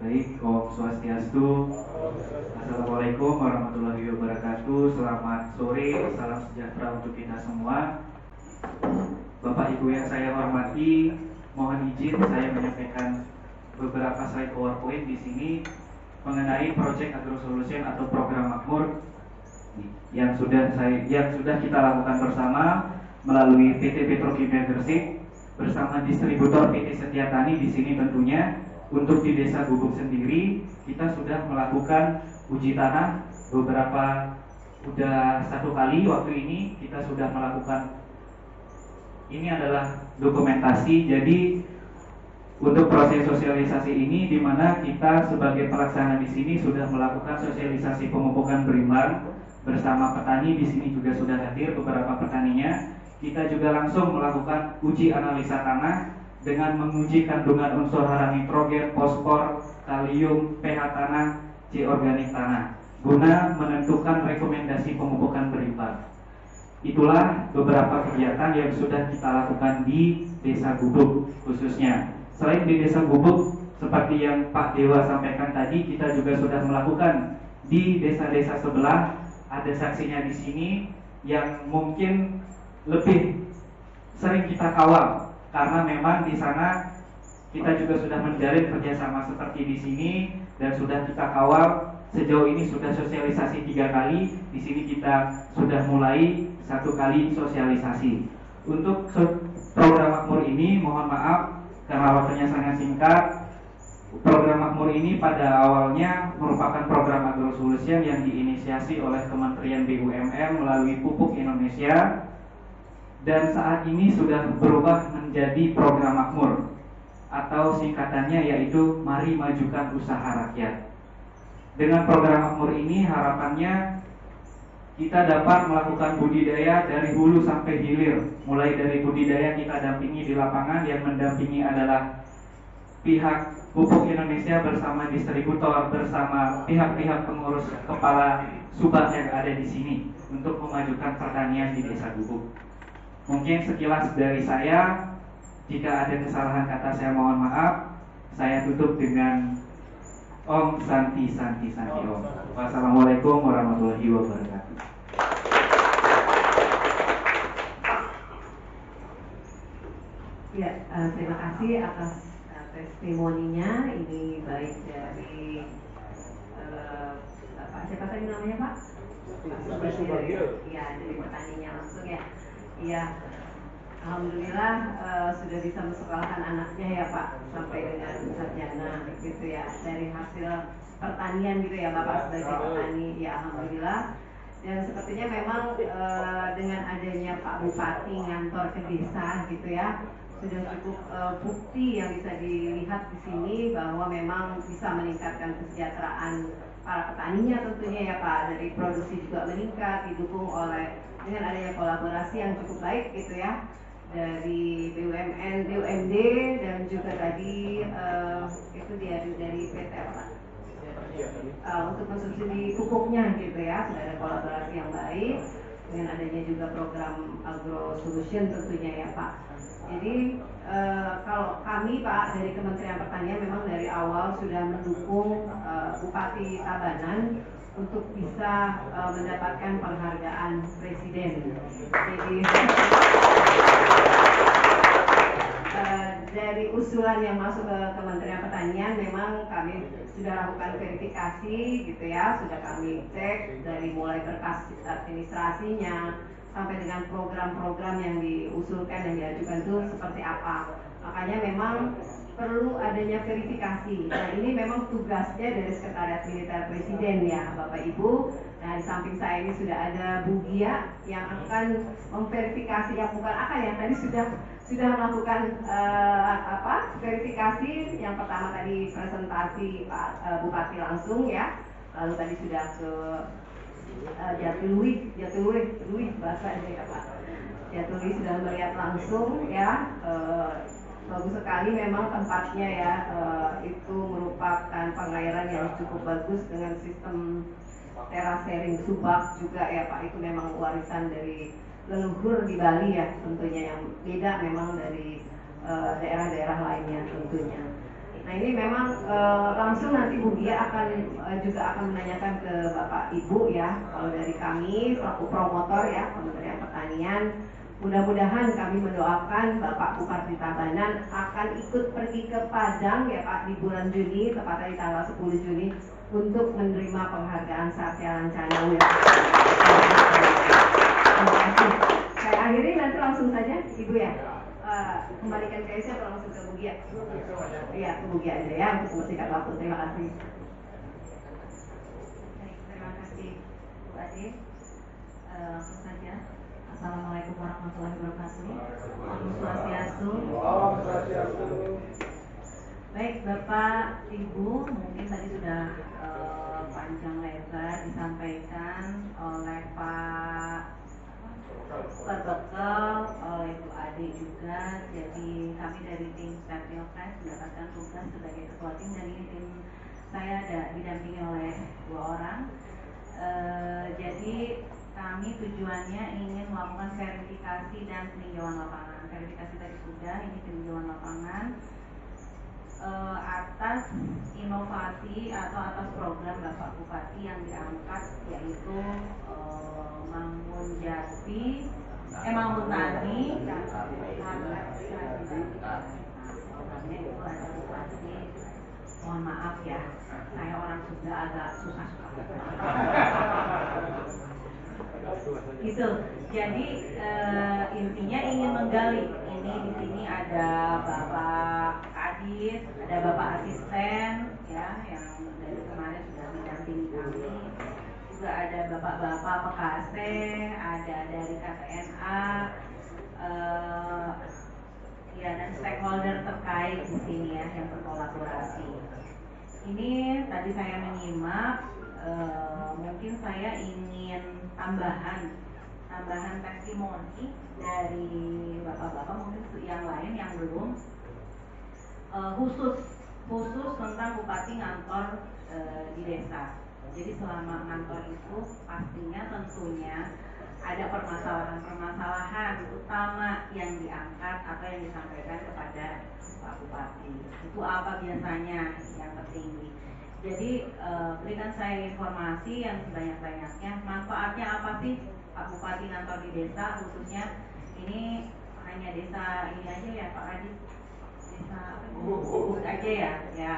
Baik, Om Swastiastu. Assalamualaikum warahmatullahi wabarakatuh. Selamat sore, salam sejahtera untuk kita semua. Bapak Ibu yang saya hormati, mohon izin saya menyampaikan beberapa slide PowerPoint di sini mengenai Project Agro Solution atau program makmur yang sudah kita lakukan bersama melalui PT Petrokimia Gresik bersama distributor PT Setia Tani di sini tentunya. Untuk di Desa Gubuk sendiri kita sudah melakukan uji tanah sudah 1 kali. Waktu ini kita sudah melakukan, ini adalah dokumentasi. Jadi untuk proses sosialisasi ini di mana kita sebagai pelaksana di sini sudah melakukan sosialisasi pemupukan berimbang bersama petani. Di sini juga sudah hadir beberapa petaninya. Kita juga langsung melakukan uji analisa tanah dengan menguji kandungan unsur hara nitrogen, fosfor, kalium, pH tanah, C organik tanah guna menentukan rekomendasi pemupukan berimbang. Itulah beberapa kegiatan yang sudah kita lakukan di Desa Gubuk khususnya. Selain di Desa Gubuk, seperti yang Pak Dewa sampaikan tadi, kita juga sudah melakukan di desa-desa sebelah. Ada saksinya di sini yang mungkin lebih sering kita kawal, karena memang di sana kita juga sudah menjalin kerjasama seperti di sini dan sudah kita kawal. Sejauh ini sudah sosialisasi 3 kali. Di sini kita sudah mulai 1 kali sosialisasi. Untuk program makmur ini, mohon maaf karena waktunya sangat singkat. Program makmur ini pada awalnya merupakan program Agro Solution yang diinisiasi oleh Kementerian BUMN melalui Pupuk Indonesia. Dan saat ini sudah berubah menjadi program makmur atau singkatannya yaitu Mari Majukan Usaha Rakyat. Dengan program makmur ini harapannya kita dapat melakukan budidaya dari hulu sampai hilir. Mulai dari budidaya kita dampingi di lapangan, yang mendampingi adalah pihak Pupuk Indonesia bersama distributor, bersama pihak-pihak pengurus kepala subak yang ada di sini untuk memajukan pertanian di Desa Gubuk. Mungkin sekilas dari saya. Jika ada kesalahan kata saya mohon maaf. Saya tutup dengan Om Santi Santi Santi Om. Wassalamualaikum warahmatullahi wabarakatuh. Ya, terima kasih atas testimoninya. Ini baik dari Bapak siapa tadi namanya Pak? Ya, dari petaninya langsung ya. Iya, alhamdulillah sudah bisa mensekolahkan anaknya ya Pak sampai dengan sarjana gitu ya dari hasil pertanian gitu ya Bapak sebagai petani ya alhamdulillah. Dan sepertinya memang dengan adanya Pak Bupati ngantor ke desa gitu ya sudah cukup bukti yang bisa dilihat di sini bahwa memang bisa meningkatkan kesejahteraan para petaninya tentunya ya Pak, dari produksi juga meningkat didukung oleh dengan adanya kolaborasi yang cukup baik gitu ya dari BUMN, BUMD dan juga tadi itu dari PT apa? Untuk mensubsidi pupuknya gitu ya sudah ada kolaborasi yang baik dengan adanya juga program Agro Solution tentunya ya Pak. Jadi kalau kami Pak dari Kementerian Pertanian memang dari awal sudah mendukung Bupati Tabanan untuk bisa mendapatkan penghargaan Presiden. Jadi dari usulan yang masuk ke Kementerian Pertanian memang kami sudah lakukan verifikasi gitu ya, sudah kami cek dari mulai berkas administrasinya sampai dengan program-program yang diusulkan dan diajukan itu seperti apa. Makanya memang perlu adanya verifikasi. Nah ini memang tugasnya dari Sekretariat Militer Presiden ya Bapak Ibu. Nah di samping saya ini sudah ada Bu Gia yang akan memverifikasi yang bukan akan yang tadi sudah melakukan verifikasi. Yang pertama tadi presentasi Pak Bupati langsung ya. Lalu tadi sudah ke Jatiluwih bahasa Indonesia Pak. Jatiluwih sudah melihat langsung ya. Bagus sekali memang tempatnya ya, itu merupakan pengairan yang cukup bagus dengan sistem terasering subak juga ya Pak. Itu memang warisan dari leluhur di Bali ya tentunya, yang beda memang dari daerah-daerah lainnya tentunya. Nah ini memang langsung nanti Bu Gia juga akan menanyakan ke Bapak Ibu ya. Kalau dari kami selaku promotor ya Kementerian Pertanian, mudah-mudahan kami mendoakan Bapak Bupati Tabanan akan ikut pergi ke Padang ya Pak di bulan Juni, tepatnya di tanggal 10 Juni untuk menerima penghargaan Satya Lancana. Terima kasih. Saya akhiri nanti langsung saja Ibu ya. Kembalikan ke saya atau langsung ke Bu Gia? Iya, ke Bu Gia aja ya untuk mempersingkat waktu. Terima kasih. Baik, terima kasih Bu Ade. Langsung saja. Assalamualaikum warahmatullahi wabarakatuh. Om Swastiastu. Baik Bapak Ibu, mungkin tadi sudah panjang lebar disampaikan oleh Pak Bekel, oleh Bu Ade juga. Jadi kami dari tim Staff Pilpres mendapatkan tugas sebagai ketua tim, dan ini tim saya ada didampingi oleh 2 orang. Jadi kami tujuannya ingin melakukan verifikasi dan peninjauan lapangan. Verifikasi tadi sudah, ini peninjauan lapangan atas inovasi atau atas program Bapak Bupati yang diangkat, yaitu Mangun Jati, Mangun Tani, programnya itu ada Bupati. Mohon maaf ya, saya orang Sunda agak susah. Gitu. Jadi intinya ingin menggali. Ini di sini ada Bapak Kadis, ada Bapak Asisten ya yang dari kemarin sudah mendampingi kami. Juga ada Bapak-bapak PKC, ada dari KTNA, ya dan stakeholder terkait di sini ya yang berkolaborasi. Ini tadi saya menyimak. Mungkin saya ingin tambahan testimoni dari bapak-bapak, mungkin yang lain yang belum, khusus khusus tentang bupati ngantor di desa. Jadi selama ngantor itu pastinya tentunya ada permasalahan-permasalahan utama yang diangkat atau yang disampaikan kepada Pak Bupati. Itu apa biasanya yang tertinggi. Jadi berikan saya informasi yang sebanyak-banyaknya. Manfaatnya apa sih Pak Bupati ngantor di desa, khususnya ini hanya desa ini aja ya Pak Kadis? Desa Gubuk aja ya? Ya,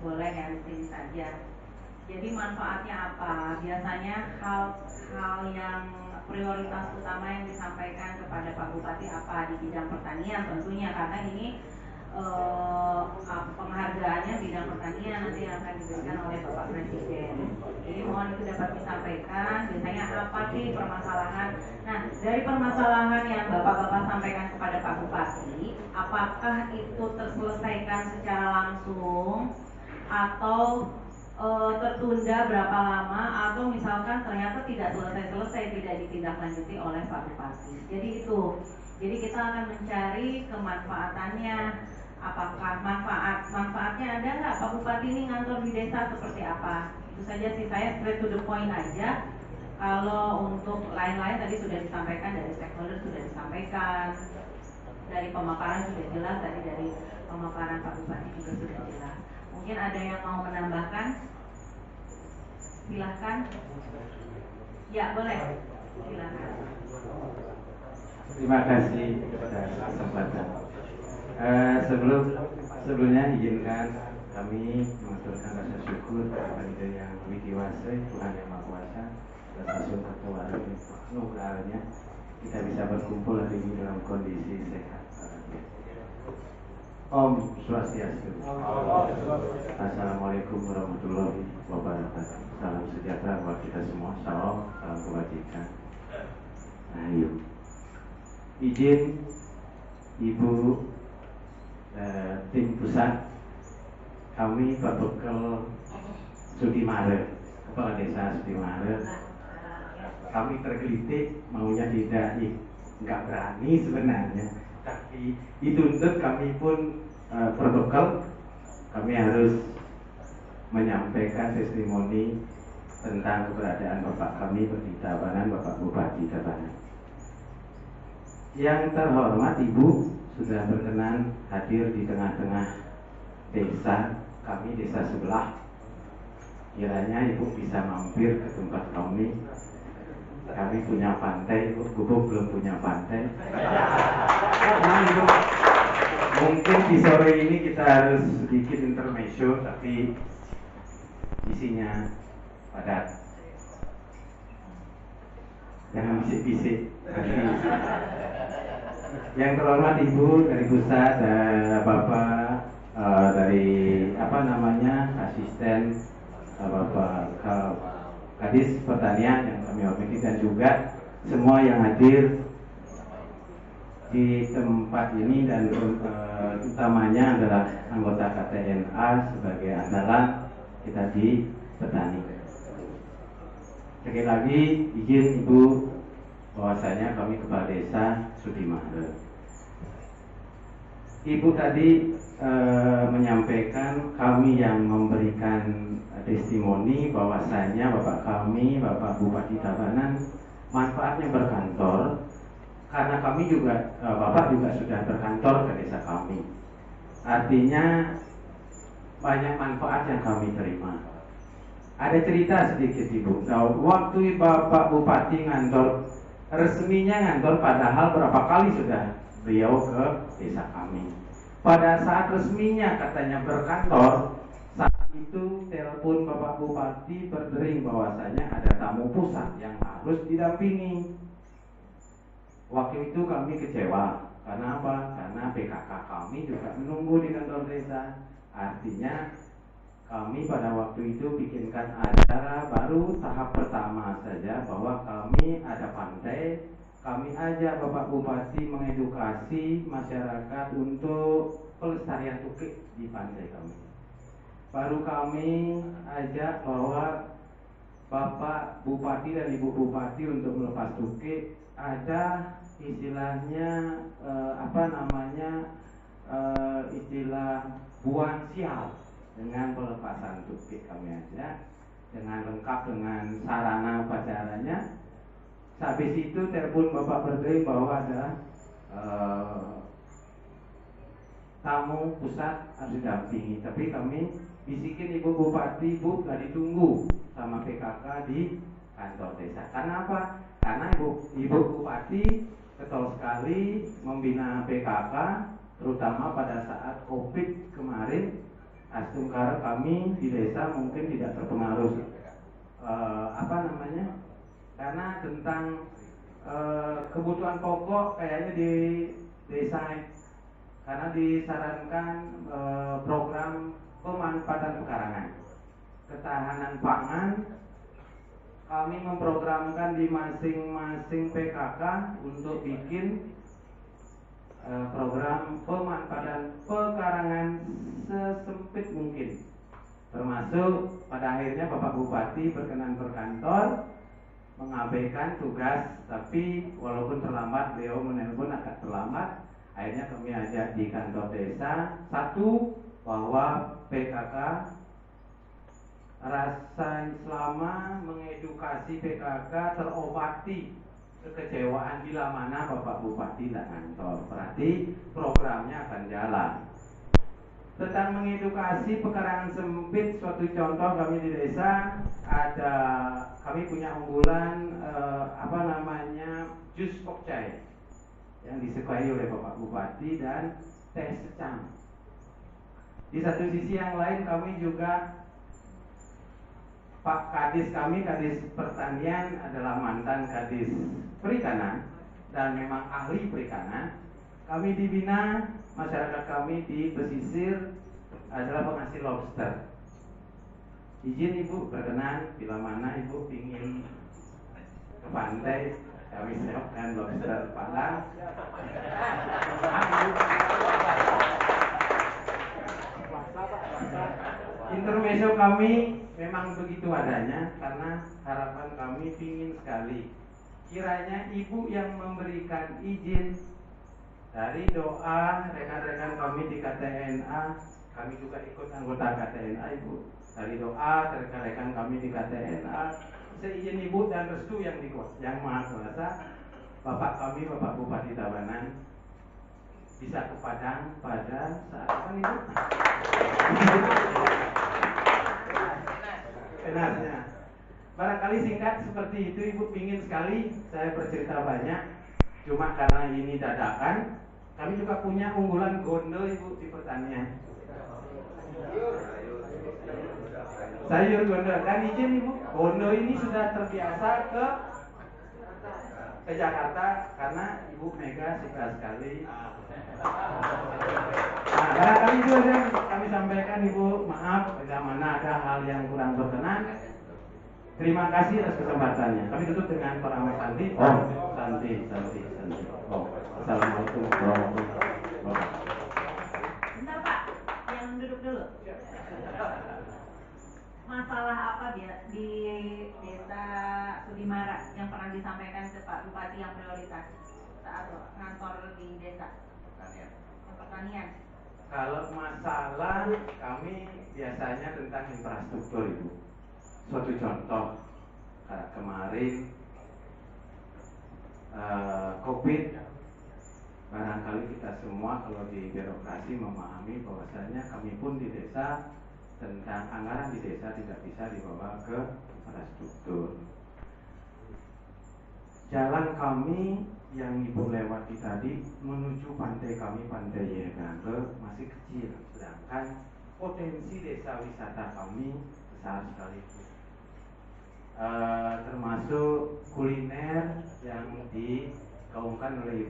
boleh ya di sini saja. Jadi manfaatnya apa? Biasanya hal yang prioritas utama yang disampaikan kepada Pak Bupati apa di bidang pertanian tentunya, karena ini penghargaannya bidang pertanian nanti yang akan diberikan oleh Bapak Presiden. Jadi mohon itu dapat disampaikan biasanya apa sih permasalahan. Nah, dari permasalahan yang Bapak-Bapak sampaikan kepada Pak Bupati, apakah itu terselesaikan secara langsung atau tertunda berapa lama, atau misalkan ternyata tidak selesai-selesai, tidak ditindaklanjuti oleh Pak Bupati. Jadi itu. Jadi kita akan mencari kemanfaatannya. Apakah manfaatnya ada nggak Pak Bupati ini ngantor di desa seperti apa? Itu saja sih, saya straight to the point aja. Kalau untuk lain-lain tadi sudah disampaikan, dari stakeholder sudah disampaikan, dari pemaparan sudah jelas, tadi dari pemaparan Pak Bupati juga sudah jelas. Mungkin ada yang mau menambahkan? Silahkan. Ya, boleh. Silahkan. Terima kasih atas kesempatan. Sebelumnya izinkan kami mengaturkan rasa syukur kepada Yang Widiwasa, Tuhan Yang Maha Kuasa, dan Rasul Ketua Nugrahnya kita bisa berkumpul hari ini dalam kondisi sehat. Om Swastiastu. Assalamualaikum warahmatullahi wabarakatuh. Salam sejahtera buat kita semua. Salam kebajikan. Nah, yuk. Izin Ibu tim pusat, kami Pak Bekal Sudimare, Kepala Desa Sudimare, kami tergelitik maunya tidak, nggak berani sebenarnya, tapi dituntut kami pun berbekal, kami harus menyampaikan testimoni tentang keberadaan Bapak kami di Tabanan, Bapak Bupati Tabanan. Yang terhormat Ibu sudah berkenan hadir di tengah-tengah desa kami, desa sebelah. Kiranya Ibu bisa mampir ke tempat kami. Kami punya pantai, Gubuk belum punya pantai. Nah, Ibu, mungkin di sore ini kita harus sedikit intermezzo, tapi isinya padat. Jangan bisik-bisik. Yang terhormat Ibu dari pusat, Bapak dari asisten Bapak Kadis Pertanian yang kami hormati, dan juga semua yang hadir di tempat ini, dan utamanya adalah anggota KTNA sebagai andalan kita di petani. Sekali lagi izin Ibu bahwasanya kami Kepala Desa Sudimare. Ibu tadi menyampaikan kami yang memberikan testimoni bahwasanya Bapak kami, Bapak Bupati Tabanan, manfaatnya berkantor karena kami juga, Bapak juga sudah berkantor ke desa kami. Artinya banyak manfaat yang kami terima. Ada cerita sedikit Ibu. Waktu Bapak Bupati ngantor, resminya ngantor, padahal berapa kali sudah beliau ke desa kami. Pada saat resminya katanya berkantor, saat itu telepon Bapak Bupati berdering bahwasanya ada tamu pusat yang harus didampingi. Waktu itu kami kecewa. Karena apa? Karena PKK kami juga menunggu di kantor desa. Artinya kami pada waktu itu bikinkan acara baru tahap pertama saja, bahwa kami ada pantai, kami ajak Bapak Bupati mengedukasi masyarakat untuk pelestarian tukik di pantai kami. Baru kami ajak bahwa Bapak Bupati dan Ibu Bupati untuk melepas tukik ada istilahnya istilah buang sial dengan pelepasan tupik kami aja, dengan lengkap dengan sarana upacaranya. Habis itu telepon Bapak Berkering bahwa ada tamu pusat harus didampingi, tapi kami bisikin Ibu Bupati, Bu, tadi tunggu sama PKK di kantor desa. Karena apa? Karena Ibu Bupati getol sekali membina PKK, terutama pada saat COVID kemarin. Astungkara kami di desa mungkin tidak terpengaruh karena tentang kebutuhan pokok kayaknya di desa, karena disarankan program pemanfaatan pekarangan, ketahanan pangan. Kami memprogramkan di masing-masing PKK untuk bikin program pemanfaatan pekarangan sesempit mungkin, termasuk pada akhirnya Bapak Bupati berkenan berkantor, mengabaikan tugas, tapi walaupun terlambat, beliau menelpon agak terlambat. Akhirnya kami ajak di kantor desa, satu, bahwa PKK rasa selama mengedukasi PKK terobati kekecewaan bila mana Bapak Bupati tidak kantor, berarti programnya akan jalan. Tentang mengedukasi pekarangan sempit, suatu contoh kami di desa ada, kami punya unggulan jus pokcai yang disukai oleh Bapak Bupati dan teh secang. Di satu sisi yang lain kami juga Pak Kadis kami, Kadis Pertanian adalah mantan Kadis Perikanan dan memang ahli perikanan. Kami dibina, masyarakat kami di pesisir adalah penghasil lobster. Izin Ibu berkenan bila mana Ibu ingin ke pantai, kami siapkan lobster panggang. Intermezzo kami memang begitu adanya karena harapan kami ingin sekali kiranya Ibu yang memberikan izin dari doa rekan-rekan kami di KTNA, kami juga ikut anggota KTNA Ibu. Dari doa rekan-rekan kami di KTNA, seizin Ibu dan restu yang Maha Kuasa, Bapak kami, Bapak Bupati Tabanan bisa ke Padang pada saat apa Ibu? Benarnya. Barangkali singkat seperti itu Ibu, ingin sekali saya bercerita banyak. Cuma karena ini dadakan, kami juga punya unggulan gondo Ibu di pertanian. Sayur gondo, dan izin Ibu, gondo ini sudah terbiasa ke Jakarta karena Ibu Mega suka sekali. Nah, barangkali itu yang kami sampaikan Ibu, maaf bila mana ada hal yang kurang berkenan. Terima kasih atas kesempatannya. Kami tutup dengan paramat Santi. Santi. Assalamualaikum warahmatullahi wabarakatuh. Bentar Pak, yang duduk dulu. Masalah apa di Desa Sudimara yang pernah disampaikan ke Pak Bupati yang prioritas saat kantor di desa? Pertanian. Kalau masalah kami biasanya tentang infrastruktur Ibu. Suatu contoh kemarin COVID, barangkali kita semua kalau di birokrasi memahami bahwasanya kami pun di desa tentang anggaran di desa tidak bisa dibawa ke infrastruktur. Jalan kami yang Ibu lewati tadi menuju pantai kami, Pantai Yegangge, masih kecil, sedangkan potensi desa wisata kami besar sekali. Termasuk kuliner yang digaungkan oleh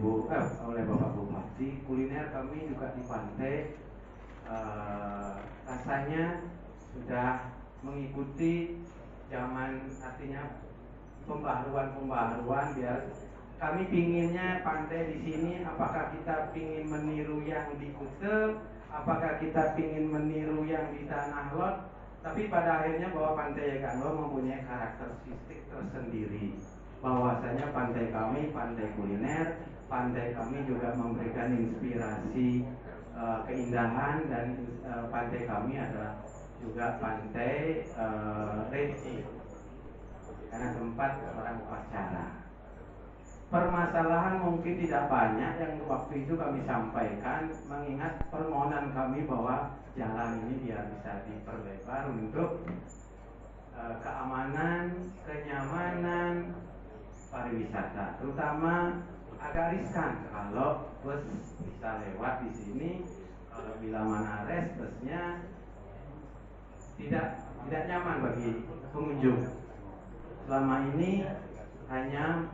oleh Bapak Bupati. Kuliner kami juga di pantai rasanya sudah mengikuti zaman, artinya pembaharuan biar kami pinginnya pantai di sini. Apakah kita pingin meniru yang di Kute, apakah kita pingin meniru yang di Tanah Lot? Tapi pada akhirnya bahwa Pantai Yegangge mempunyai karakteristik tersendiri. Bahwasanya pantai kami pantai kuliner, pantai kami juga memberikan inspirasi keindahan dan pantai kami adalah juga pantai Reci karena tempat orang upacara. Permasalahan mungkin tidak banyak yang waktu itu kami sampaikan, mengingat permohonan kami bahwa jalan ini biar bisa diperlebar untuk keamanan, kenyamanan pariwisata, terutama agak riskan kalau bus bisa lewat di sini. Kalau bila mana rest busnya tidak nyaman bagi pengunjung. Selama ini hanya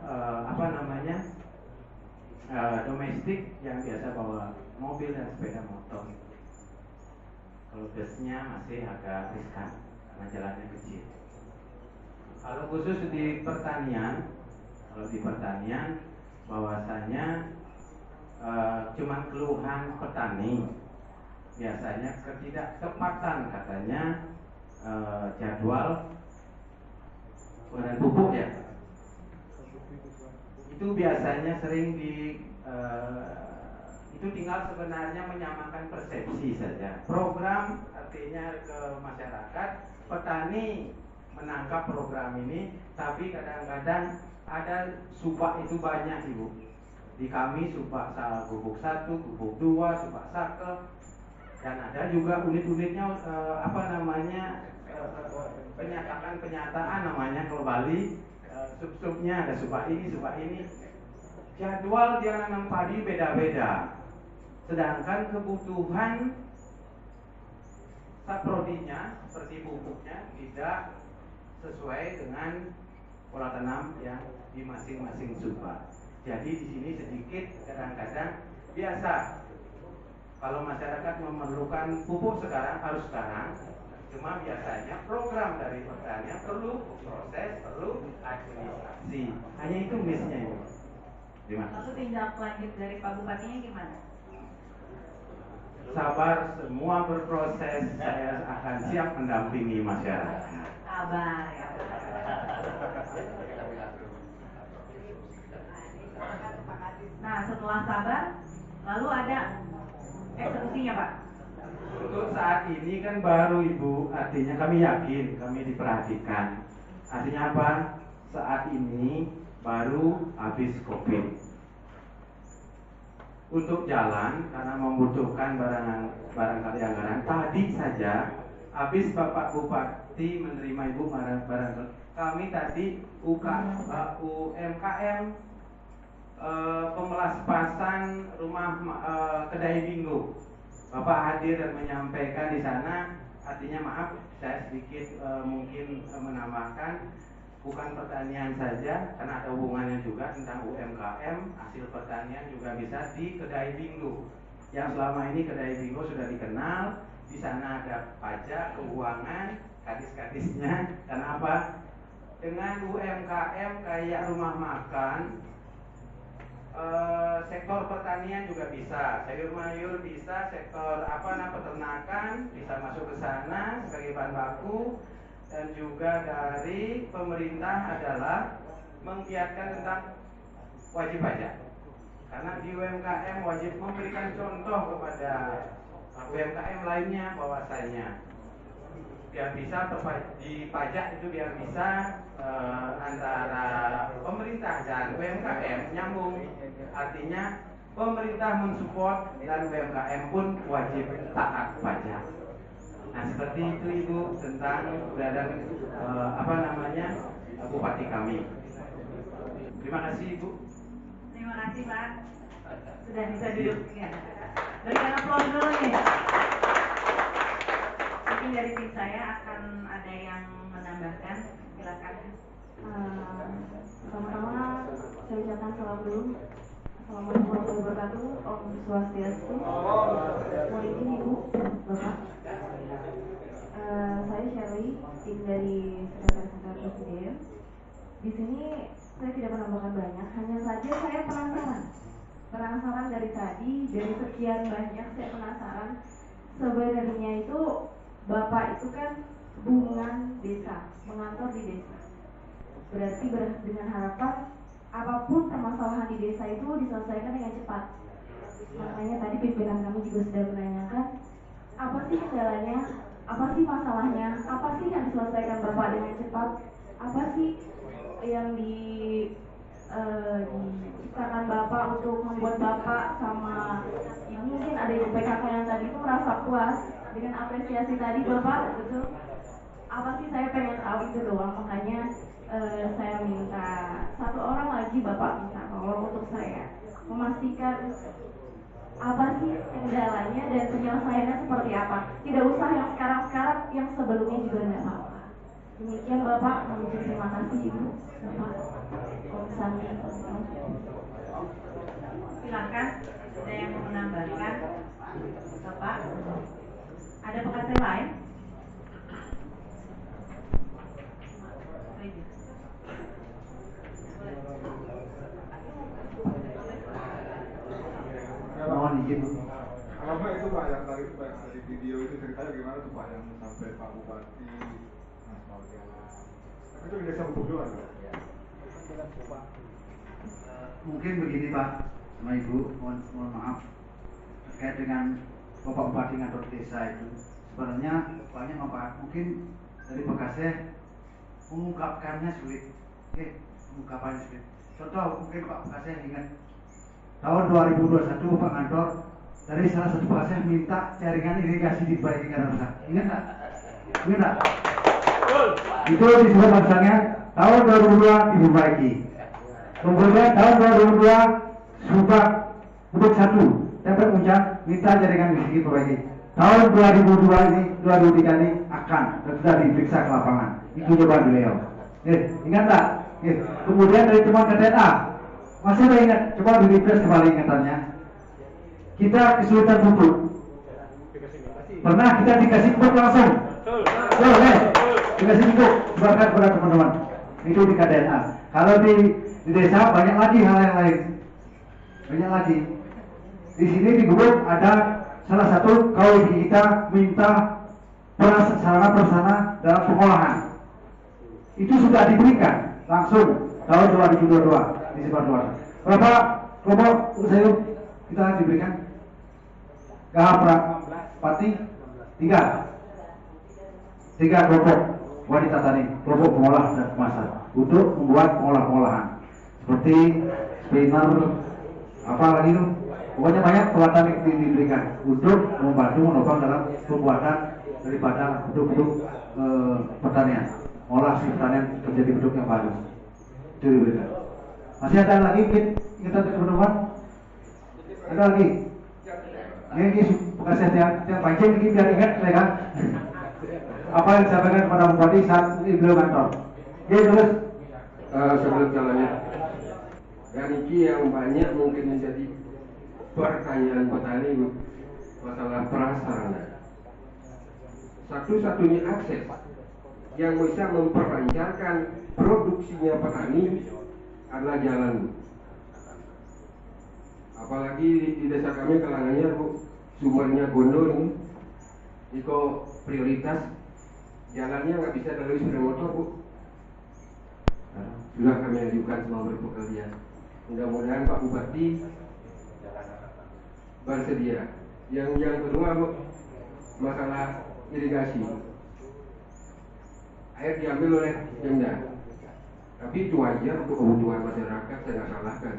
domestik yang biasa bawa mobil dan sepeda motor. Kalau busnya masih agak riskan karena jalannya kecil. Kalau khusus di pertanian, bahwasanya cuman keluhan petani, biasanya ketidaktepatan katanya jadwal bahan pupuk ya. Itu biasanya sering itu tinggal sebenarnya menyamakan persepsi saja. Program artinya ke masyarakat, petani menangkap program ini, tapi kadang-kadang ada subak itu banyak Ibu. Di kami subak gubuk 1, gubuk 2, subak sake, dan ada juga unit-unitnya penyataan namanya kalau Bali, sub-subnya ada subak ini. Jadwal dia nanam padi beda-beda, sedangkan kebutuhan saprodinya seperti pupuknya tidak sesuai dengan pola tanam yang di masing-masing subak. Jadi di sini sedikit kadang-kadang biasa kalau masyarakat memerlukan pupuk harus sekarang. Cuma biasanya program dari pertanian perlu proses, perlu administrasi. Hanya itu missnya ini. Lalu tindak lanjut dari Pak Bupatinya gimana? Sabar, semua berproses. Saya akan siap mendampingi masyarakat. Sabar ya. Nah, setelah sabar, lalu ada eksekusinya Pak. Untuk saat ini kan baru Ibu, artinya kami yakin, kami diperhatikan. Artinya apa? Saat ini baru habis COVID. Untuk jalan karena membutuhkan barangkali anggaran. Tadi saja habis Bapak Bupati menerima Ibu barangkali. Kami tadi UMKM pemelaspasan rumah kedai bingo. Bapak hadir dan menyampaikan di sana. Artinya maaf, saya sedikit mungkin menambahkan, bukan pertanian saja, karena ada hubungannya juga tentang UMKM. Hasil pertanian juga bisa di kedai bingo. Yang selama ini kedai bingo sudah dikenal. Di sana ada pajak, keuangan, kadis-kadisnya. Kenapa? Dengan UMKM kayak rumah makan, sektor pertanian juga bisa, sayur mayur bisa, sektor peternakan bisa masuk ke sana sebagai bahan baku. Dan juga dari pemerintah adalah menggiatkan tentang wajib pajak, karena di UMKM wajib memberikan contoh kepada UMKM lainnya bahwasanya biar bisa di pajak itu biar bisa antara pemerintah dan UMKM nyambung. Artinya pemerintah mensupport dan UMKM pun wajib taat pajak. Nah seperti itu Ibu tentang keberadaan Bupati kami. Terima kasih Ibu. Terima kasih Pak. Sudah bisa duduk ya. Berikan aplaus dulu nih. Mungkin dari tim saya akan ada yang menambahkan. Silakan. Pertama-tama saya ucapkan salam dulu. Assalamualaikum warahmatullahi wabarakatuh. Om Swastiastu. Mohon izin Ibu, Bapak. Saya Shirley, tim dari Sekretariat Presiden. Di sini saya tidak menambahkan banyak, hanya saja saya penasaran dari tadi, dari sekian banyak saya penasaran. Sebenarnya itu Bapak itu kan hubungan desa, mengantor di desa. Berarti dengan harapan apapun permasalahan di desa itu diselesaikan dengan cepat. Makanya tadi pimpinan kami juga sudah menanyakan apa sih kendalanya, apa sih masalahnya, apa sih yang diselesaikan Bapak dengan cepat, apa sih yang diciptakan Bapak untuk membuat Bapak sama yang mungkin ada di PKK yang tadi itu merasa puas dengan apresiasi tadi Bapak, betul? Apa sih, saya pengen tahu itu doang. Makanya saya minta satu orang lagi Bapak minta tolong untuk saya memastikan apa sih kendalanya dan penyelesaiannya seperti apa. Tidak usah yang sekarang-sekarang, yang sebelumnya juga tidak apa-apa. Demikian Bapak, terima kasih Ibu Bapak. Silakan, ada yang mau menambahkan? Bapak, ada pengantin lain? Mohon izin. Kalau Pak itu Pak yang tadi Pak di video itu ceritanya gimana tuh Pak yang sampai Pak Bupati itu di desa Bubuk doang Pak? Mungkin begini Pak sama Ibu, mohon maaf terkait dengan Bapak Bupati ngatur desa itu sebenarnya banyak manfaat. Mungkin dari bekasnya mengungkapkannya sulit, mengungkapkannya sulit. Contoh mungkin Pak Bekasnya ingat tahun 2021 Pak Ngantor dari salah satu bekasnya minta jaringan irigasi diperbaiki karena rusak. Ingat nggak? Ingat nggak? Itu disebut misalnya tahun 2002 diperbaiki. Kemudian tahun 2002 Subak Bukit 1 tempat puncak minta jaringan listrik diperbaiki. Tahun 2002 ini 2003 ini akan dan sudah diperiksa ke lapangan. Itu jawaban beliau. Ingat tak? Kemudian dari teman KTNA masih ada ingat? Coba di-refresh kembali ingatannya. Kita kesulitan pupuk. Pernah kita dikasih pupuk langsung? Dikasih pupuk, sebarkan kepada teman-teman. Itu di KTNA. Kalau di desa banyak lagi hal yang lain. Banyak lagi. Di sini di Gubuk ada salah satu kaum kita minta sarana prasarana dalam pengolahan. Itu sudah diberikan langsung tahun 2022 di Sebardoa. Berapa kelompok sayur kita diberikan? Pati 3 kelompok wanita tadi, kelompok pengolah dan kemasan untuk membuat pengolahan seperti spinner, apa lagi itu, pokoknya banyak pelatihan yang diberikan untuk membantu menopang dalam pembuatan daripada produk-produk pertanian, olah si pertanian menjadi produk yang baru. Itu diberikan. Masih ada lagi kita teman-teman? Ada lagi? Ini bekas yang panjang ini biar ingat saya kan. Apa yang disampaikan kepada Bupati saat beliau kantor. Oke, terus sebelum jalannya dan ini yang banyak mungkin menjadi pertanyaan petani masalah prasarana. Satu-satunya akses yang bisa memperlancarkan produksinya petani adalah jalan. Apalagi di desa kami kalangannya sumbernya gondol ini, jika prioritas jalannya nggak bisa lalui sepeda motor sudah kami ajukan semua berpekerjaan. Mudah-mudahan Pak Bupati bersedia. Yang kedua masalah irigasi. Air diambil oleh Pemda. Tapi itu wajar untuk kebutuhan masyarakat, saya nggak salahkan.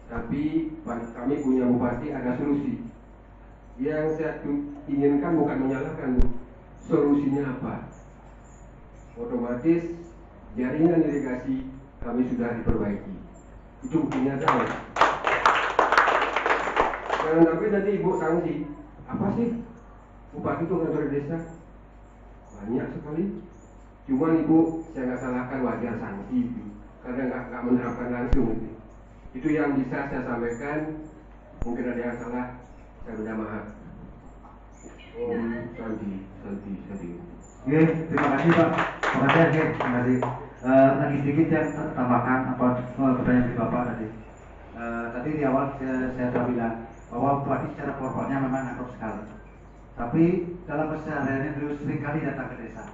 Tapi kami punya Bupati ada solusi. Yang saya inginkan bukan menyalahkan, solusinya apa? Otomatis jaringan irigasi kami sudah diperbaiki. Itu buktinya saya. Jangan sampai nanti Ibu sanksi. Apa sih Bupati itu ngatur desa? Banyak sekali. Cuman Ibu, saya nggak salahkan, wajar sanksi itu, karena nggak menerapkan langsung. Itu yang bisa saya sampaikan. Mungkin ada yang salah, saya minta maaf. Santi. Oke, terima kasih Pak. Terima kasih. Lagi sedikit yang tambahkan apa pertanyaan dari Bapak tadi. Tadi di awal saya sudah bilang bahwa Bupati secara formalnya memang ngatur sekali. Tapi dalam kesehariannya beliau sering kali datang ke desa.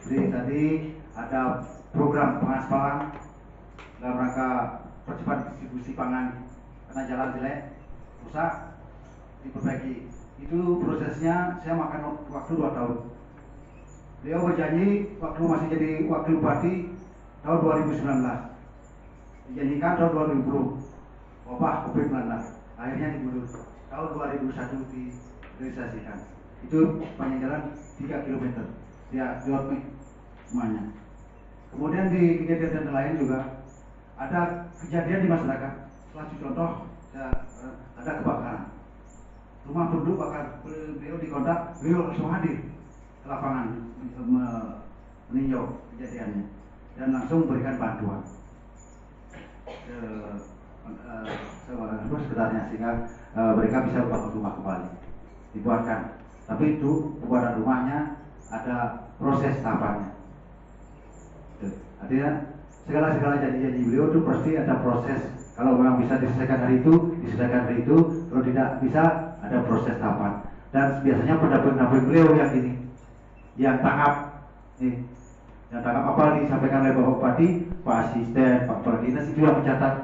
Jadi tadi ada program pengaspalan dalam rangka percepatan distribusi pangan karena jalan jelek. rusak, diperbaiki. Itu prosesnya saya makan waktu 2 tahun. Beliau berjanji waktu masih jadi wakil bupati tahun 2019. Dijanjikan tahun 2020 wabah COVID-19, akhirnya dimundur. Tahun 2001 direalisasikan. Itu panjang jalan 3 km. Ya, Jormi semuanya. Kemudian di kejadian lain juga ada kejadian di masyarakat. Salah satu contoh, ada kebakaran. Rumah penduduk bakar, beliau dikontak, beliau langsung hadir ke lapangan meninjau kejadiannya dan langsung memberikan bantuan sekedarnya sehingga mereka bisa bangun rumah kembali, dibuatkan. Tapi itu pembuatan rumahnya ada proses tahapannya. Artinya segala janji-janji beliau itu pasti ada proses. Kalau memang bisa diselesaikan hari itu, diselesaikan hari itu. Kalau tidak bisa, ada proses tahapan. Dan biasanya pendamping beliau yang ini, yang tangkap, yang tangkap apa disampaikan oleh Bapak Bupati, Pak Asisten, Pak Kepala Dinas itu yang mencatat,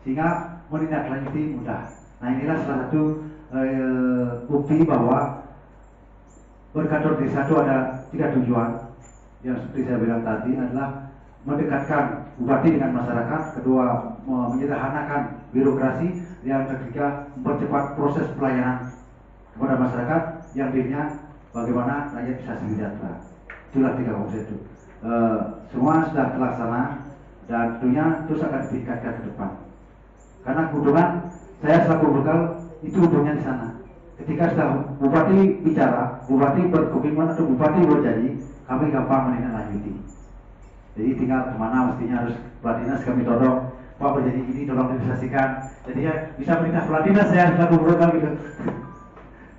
sehingga menindaklanjuti mudah. Nah, inilah salah satu bukti bahwa berkantor desa itu ada 3 tujuan. Yang seperti saya bilang tadi adalah mendekatkan bupati dengan masyarakat, kedua menyederhanakan birokrasi, yang ketiga mempercepat proses pelayanan kepada masyarakat, yang lainnya bagaimana rakyat bisa sejahtera. Itulah 3 konsep itu. Semua sudah terlaksana dan tentunya terus akan ditingkatkan ke depan. Karena keuntungan saya selaku bekal itu untungnya di sana. Ketika sudah bupati bicara, bupati berkomitmen atau bupati berjanji, kami gampang menindaklanjuti. Jadi tinggal kemana mestinya harus Kepala Dinas kami todong, Pak berjanji gini tolong direalisasikan. Jadi ya bisa perintah Kepala Dinas saya selaku bekal gitu.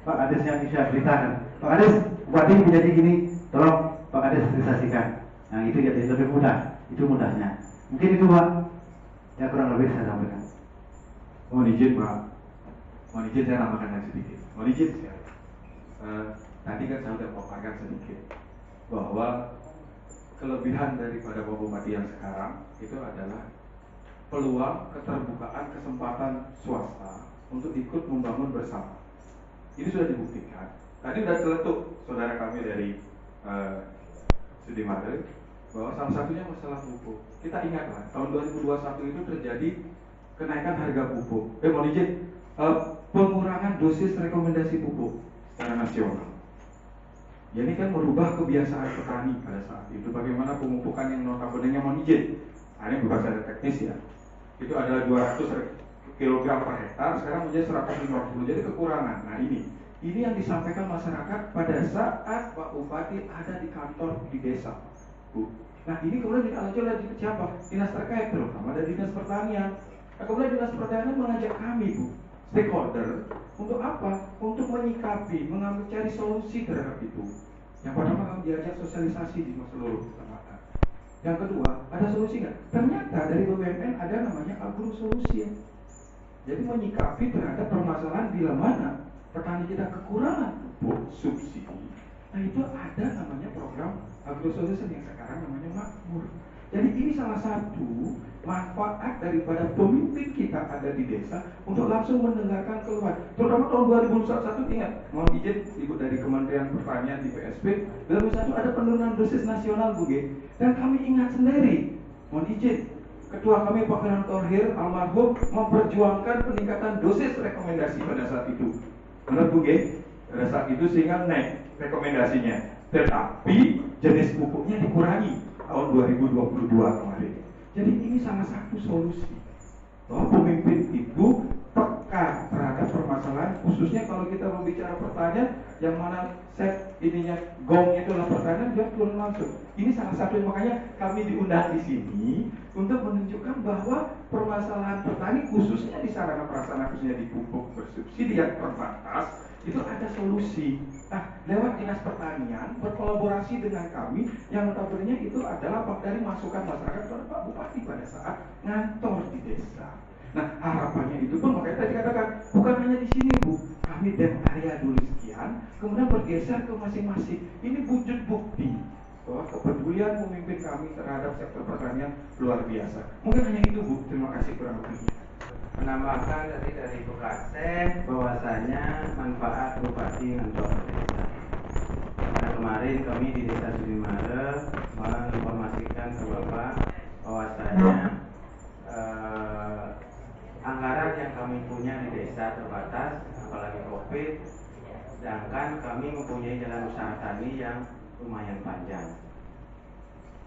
Pak Kades yang bisa beritakan, Pak Kades bupati berjanji gini, tolong Pak Kades realisasikan. Nah itu jadi lebih mudah, itu mudahnya. Mungkin itu Pak, ya kurang lebih saya sampaikan. Mohon izin Pak, mohon izin saya nambahkan sedikit. Mohon izin saya. Tadi kan saya sudah memaparkan sedikit bahwa kelebihan daripada Bapak Bupati yang sekarang itu adalah peluang keterbukaan kesempatan swasta untuk ikut membangun bersama. Ini sudah dibuktikan. Tadi sudah celetuk saudara kami dari Sudimare bahwa salah satunya masalah pupuk. Kita ingatlah tahun 2021 itu terjadi kenaikan harga pupuk. Mohon izin, pengurangan dosis rekomendasi pupuk secara nasional. Ya, ini kan merubah kebiasaan petani pada saat itu. Bagaimana pemupukan yang notabene mohon izin, ini bukan secara teknis ya. Itu adalah 200 kg per hektar, sekarang menjadi 150. Jadi kekurangan. Nah ini yang disampaikan masyarakat pada saat Pak Bupati ada di kantor di desa. Bu. Nah ini kemudian ditindaklanjuti oleh siapa? Dinas terkait, terutama dari Dinas Pertanian. Nah, kemudian Dinas Pertanian mengajak kami, Bu, stakeholder, untuk apa? Untuk menyikapi, mengambil cari solusi terhadap itu. Yang pertama kami diajak sosialisasi di seluruh kecamatan. Yang kedua, ada solusi nggak? Ternyata dari BUMN ada namanya agro solusi. Jadi menyikapi terhadap permasalahan bila mana petani kita kekurangan pupuk subsidi. Nah itu ada namanya program agro solution yang sekarang namanya Makmur. Jadi ini salah satu manfaat daripada pemimpin kita ada di desa untuk langsung mendengarkan keluhan. Terutama tahun 2021 ingat, mohon izin Ibu dari Kementerian Pertanian di PSP, 2021 ada penurunan dosis nasional Bu G. Dan kami ingat sendiri, mohon izin, Ketua kami Pak Firman Tohir almarhum memperjuangkan peningkatan dosis rekomendasi pada saat itu. Benar Bu G? Pada saat itu sehingga naik rekomendasinya. Tetapi jenis pupuknya dikurangi tahun 2022 kemarin. Jadi ini salah satu solusi bahwa pemimpin itu peka terhadap permasalahan, khususnya kalau kita membicara pertanian yang mana set ininya gong itu adalah pertanian, dia turun langsung. Ini salah satu, makanya kami diundang di sini untuk menunjukkan bahwa permasalahan petani khususnya di sarana prasarana, khususnya di pupuk bersubsidi yang terbatas, itu ada solusi. Nah, lewat Dinas Pertanian berkolaborasi dengan kami yang notabene itu adalah dari masukan masyarakat kepada Pak Bupati pada saat ngantor di desa. Nah, harapannya itu pun makanya tadi katakan bukan hanya di sini Bu, kami dan area dulu sekian, kemudian bergeser ke masing-masing. Ini wujud bukti bahwa kepedulian pemimpin kami terhadap sektor pertanian luar biasa. Mungkin hanya itu Bu, terima kasih kurang lebihnya. menambahkan dari Bekaseh bahwasanya manfaat bupati ngantor desa. Karena kemarin kami di Desa Sudimare menginformasikan ke Bapak bahwasanya anggaran yang kami punya di desa terbatas, apalagi COVID, sedangkan kami mempunyai jalan usaha tani yang lumayan panjang.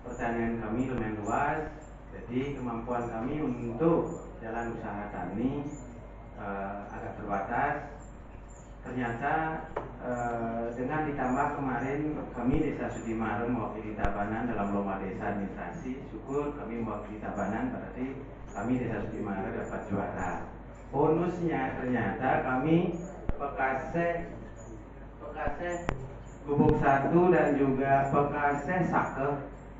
Pertanian kami lumayan luas, jadi kemampuan kami untuk jalan usaha tani agak terbatas. Ternyata dengan ditambah kemarin kami Desa Sudimare mewakili Tabanan dalam lomba desa administrasi, syukur kami mewakili Tabanan, berarti kami Desa Sudimare dapat juara. Bonusnya ternyata kami Bekaseh Gubuk 1 dan juga Bekaseh Sake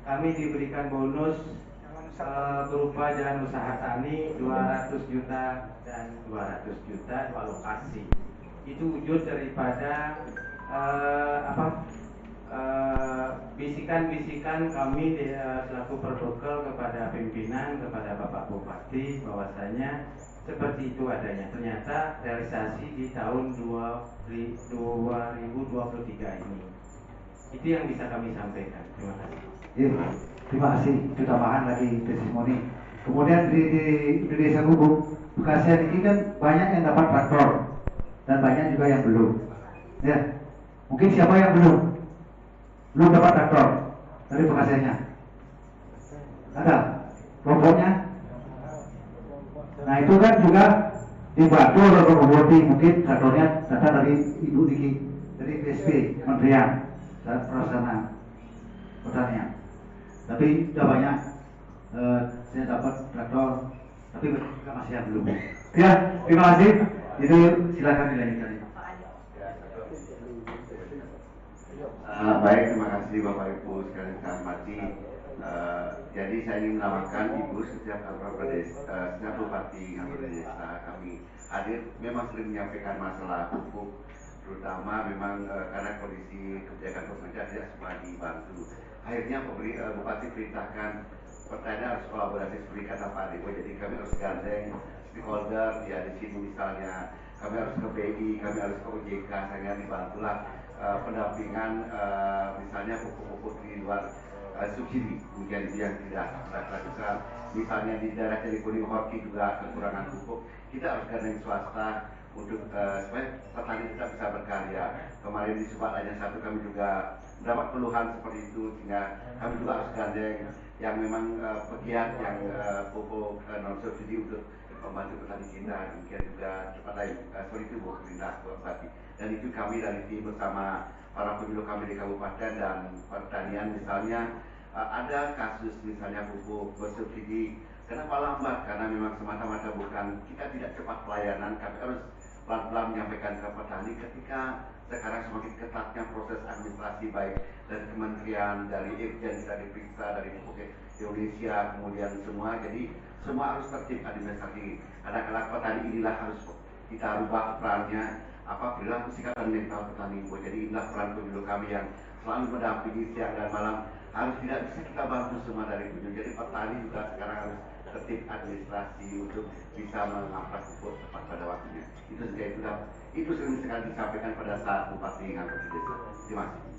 kami diberikan bonus berupa jalan usaha tani 200 juta dan 200 juta alokasi. Itu wujud daripada bisikan-bisikan kami selaku perbekal kepada pimpinan, kepada Bapak Bupati bahwasanya seperti itu adanya. Ternyata realisasi di tahun 2023 ini. Itu yang bisa kami sampaikan. Terima kasih. Ya, terima kasih. Itu tambahan lagi testimoni. Kemudian di Desa Gubuk Bekaseh ini kan banyak yang dapat traktor dan banyak juga yang belum. Ya, mungkin siapa yang belum dapat traktor dari Bekasehnya? Ada kelompoknya? Nah itu kan juga dibantu oleh Bapak Bupati, mungkin traktornya datang dari Ibu Niki dari PSP Kementerian Pertanian Pertanian. Tapi sudah banyak saya dapat traktor, tapi juga masih yang belum. Ya, terima kasih. Itu silakan dilanjutkan. Baik, terima kasih Bapak Ibu sekalian kami hormati. Jadi saya ingin menambahkan Ibu setiap bupati kantor desa kami hadir memang sering menyampaikan masalah pupuk, terutama memang karena kondisi kebijakan pemerintah tidak semua dibantu. Akhirnya bupati perintahkan pertanian harus kolaborasi seperti kata Pak Dewo. Jadi kami harus gandeng stakeholder ya di sini misalnya kami harus ke BI, kami harus ke OJK sehingga dibantulah pendampingan misalnya pupuk-pupuk di luar subsidi kemudian itu yang tidak besar. Misalnya di daerah Celi Kuning Horki juga kekurangan pupuk, kita harus gandeng swasta untuk supaya petani kita bisa berkarya. Kemarin di Subak Layan 1 kami juga mendapat keluhan seperti itu, sehingga kami juga harus gandeng yang memang pegiat yang pupuk non subsidi untuk membantu petani kita. Demikian juga tempat lain seperti itu Bu Perintah Bupati. Dan itu kami dari tim bersama para penyuluh kami di kabupaten dan pertanian misalnya ada kasus misalnya pupuk bersubsidi. Kenapa lambat? Karena memang semata-mata bukan kita tidak cepat pelayanan, kami harus pelan-pelan menyampaikan ke petani ketika sekarang semakin ketatnya proses administrasi baik dari kementerian, dari Irjen kita diperiksa, dari Pupuk Indonesia, kemudian semua, jadi semua harus tertib administrasi. Kadang-kadang petani inilah harus kita rubah perannya, perilaku sikap dan mental petani. Jadi inilah peran penyuluh kami yang selalu mendampingi siang dan malam. Harus tidak bisa kita bantu semua dari ujung. Jadi petani juga sekarang harus tertib administrasi untuk bisa mengampas pupuk tepat pada waktunya. Itu saja itu sering sekali disampaikan pada saat bupati ngantor di desa. Terima kasih.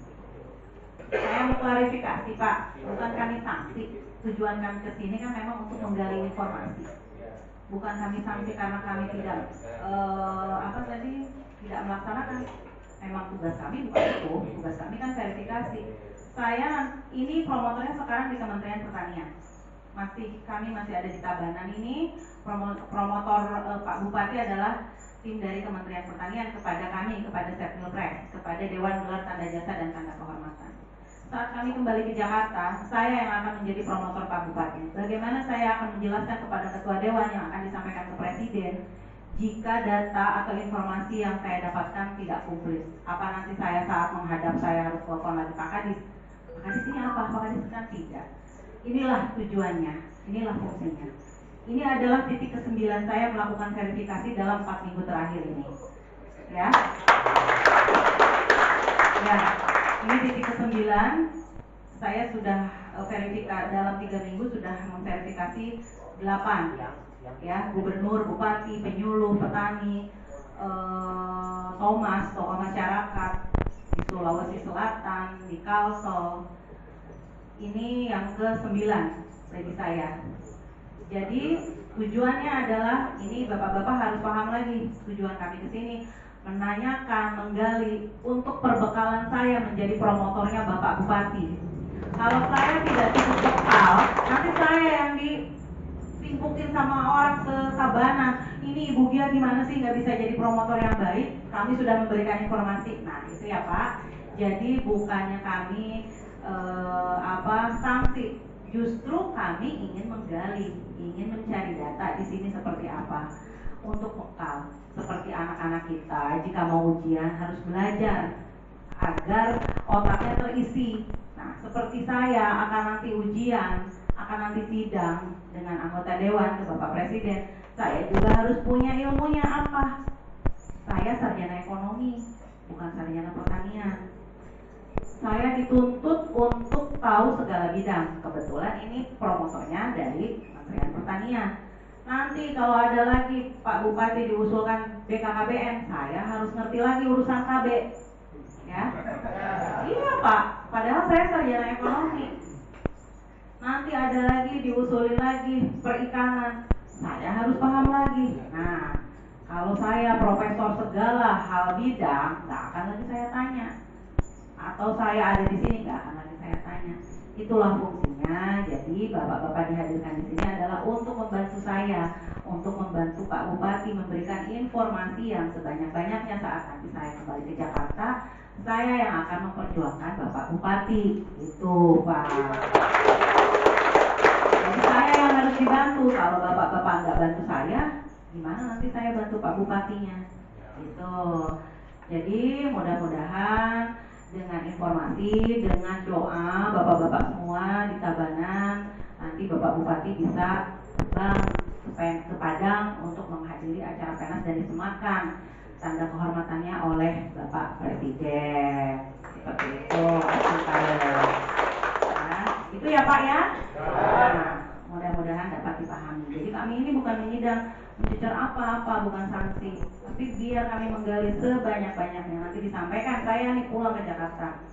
Saya mau klarifikasi Pak, bukan kami sanksi. Tujuan kami ke sini kan memang untuk menggali informasi. Bukan kami sanksi karena kami tidak tidak melaksanakan. Memang tugas kami bukan itu. Tugas kami kan verifikasi. Saya ini promotornya sekarang di Kementerian Pertanian. Kami masih ada di Tabanan ini. Promotor Pak Bupati adalah tim dari Kementerian Pertanian kepada kami, kepada Setmilpres, kepada Dewan Gelar Tanda Jasa dan Tanda Kehormatan. Saat kami kembali ke Jakarta, saya yang akan menjadi promotor Pak Bupati. Bagaimana saya akan menjelaskan kepada Ketua Dewan yang akan disampaikan ke Presiden jika data atau informasi yang saya dapatkan tidak komplit. Apa nanti saya saat menghadap saya harus telepon lagi Pak Kadis? Pak Kadis ini apa? Pak Kadis kan tidak. Inilah tujuannya, inilah fungsinya. Ini adalah titik ke-9 saya melakukan verifikasi dalam 4 minggu terakhir ini. Ya, ini titik ke-9. Saya sudah verifikasi dalam 3 minggu sudah memverifikasi 8 ya, gubernur, bupati, penyuluh, petani, Thomas, tokoh masyarakat di Sulawesi Selatan, di Kalsel. Ini yang ke-9 bagi saya. Jadi tujuannya adalah, ini bapak-bapak harus paham lagi tujuan kami ke sini, menanyakan, menggali untuk perbekalan saya menjadi promotornya Bapak Bupati. Kalau saya tidak cukup bekal, nanti saya yang ditimpukin sama orang se-Tabanan. Ini Ibu Gia gimana sih nggak bisa jadi promotor yang baik? Kami sudah memberikan informasi. Nah itu ya Pak. Jadi bukannya kami sanksi, justru kami ingin menggali, ingin mencari data di sini seperti apa untuk bekal. Seperti anak-anak kita, jika mau ujian harus belajar agar otaknya terisi. Nah, seperti saya akan nanti ujian, akan nanti sidang dengan anggota dewan ke Bapak Presiden, saya juga harus punya ilmunya apa? Saya sarjana ekonomi, bukan sarjana pertanian. Saya dituntut untuk tahu segala bidang. Kebetulan ini promotornya dari Kementerian Pertanian. Nanti kalau ada lagi Pak Bupati diusulkan BKKBN, saya harus ngerti lagi urusan KB. Ya. Iya Pak, padahal saya sarjana ekonomi. Nanti ada lagi diusulin lagi perikanan, saya harus paham lagi. Nah, kalau saya profesor segala hal bidang, nggak akan lagi saya tanya. Atau saya ada di sini, nggak akan lagi saya tanya. Itulah fungsinya. Jadi bapak-bapak dihadirkan di sini adalah untuk membantu saya, untuk membantu Pak Bupati memberikan informasi yang sebanyak-banyaknya saat nanti saya kembali ke Jakarta. Saya yang akan memperjuangkan Bapak Bupati. Itu Pak. Jadi saya yang harus dibantu. Kalau bapak-bapak nggak bantu saya, gimana nanti saya bantu Pak Bupatinya? Gitu. Jadi mudah-mudahan dengan informasi, dengan doa bapak-bapak semua di Tabanan, nanti Bapak Bupati bisa terbang ke Padang untuk menghadiri acara Penas dan disematkan tanda kehormatannya oleh Bapak Presiden. Seperti itu, nah, itu ya Pak ya. Nah, mudah-mudahan dapat dipahami. Jadi kami ini bukan menyidang mencecar apa-apa, bukan sanksi, tapi biar kami menggali sebanyak-banyaknya. Nanti disampaikan, saya nih pulang ke Jakarta,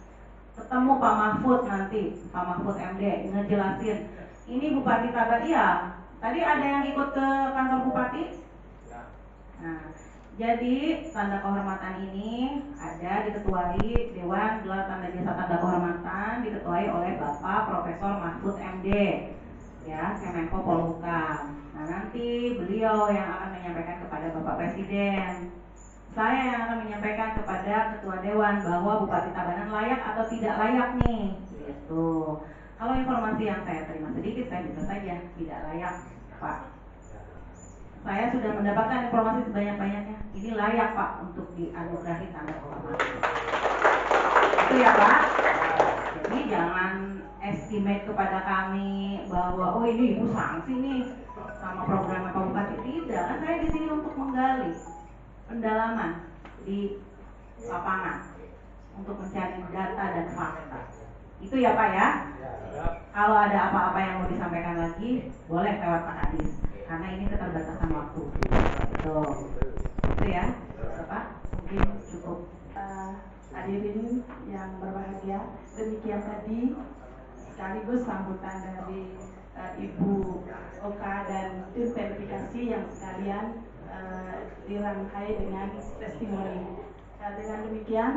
ketemu Pak Mahfud nanti, Pak Mahfud MD, ngejelasin, ini Bupati Tabanan, iya, tadi ada yang ikut ke kantor Bupati? Nah, jadi tanda kehormatan ini ada diketuai Dewan Gelar Tanda Jasa Tanda Kehormatan, diketuai oleh Bapak Profesor Mahfud MD, ya, Kemenko Polhukam. Nah nanti beliau yang akan menyampaikan kepada Bapak Presiden. Saya yang akan menyampaikan kepada Ketua Dewan bahwa Bupati Tabanan layak atau tidak layak nih. Gitu. Kalau informasi yang saya terima sedikit, saya bisa saja tidak layak, Pak. Saya sudah mendapatkan informasi sebanyak-banyaknya. Ini layak Pak untuk dianugerahi tanda kehormatan. Itu ya Pak. Jadi jangan estimate kepada kami bahwa oh ini ibu sanksi nih sama program Pak Bupati. Tidak, kan saya di sini untuk menggali pendalaman di lapangan untuk mencari data dan fakta. Itu ya Pak ya. Kalau ada apa-apa yang mau disampaikan lagi, boleh lewat Pak Kadis. Karena ini keterbatasan waktu. Itu ya, Pak. Mungkin cukup. Hadirin yang berbahagia, demikian tadi sekaligus sambutan dari Ibu Oka dan tim verifikasi yang sekalian dirangkai dengan testimoni. Dengan demikian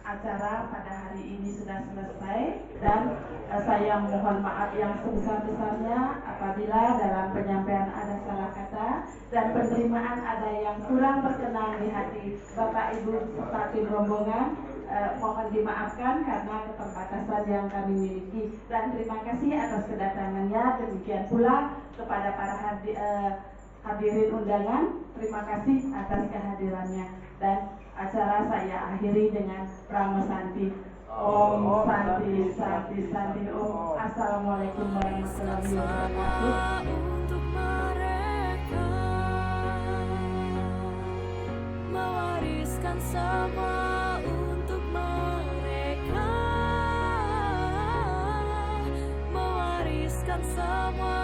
acara pada hari ini sudah selesai dan saya mohon maaf yang sebesar-besarnya apabila dalam penyampaian ada salah kata dan penerimaan ada yang kurang berkenan di hati Bapak Ibu serta tim rombongan, mohon dimaafkan karena keterbatasan yang kami miliki. Dan terima kasih atas kedatangannya. Demikian pula kepada para hadirin undangan, terima kasih atas kehadirannya. Dan acara saya akhiri dengan Rama Santi. Om Santi Santi Santi Om. Assalamualaikum warahmatullahi wabarakatuh. Untuk mereka mewariskan semua untuk mereka, mewariskan semua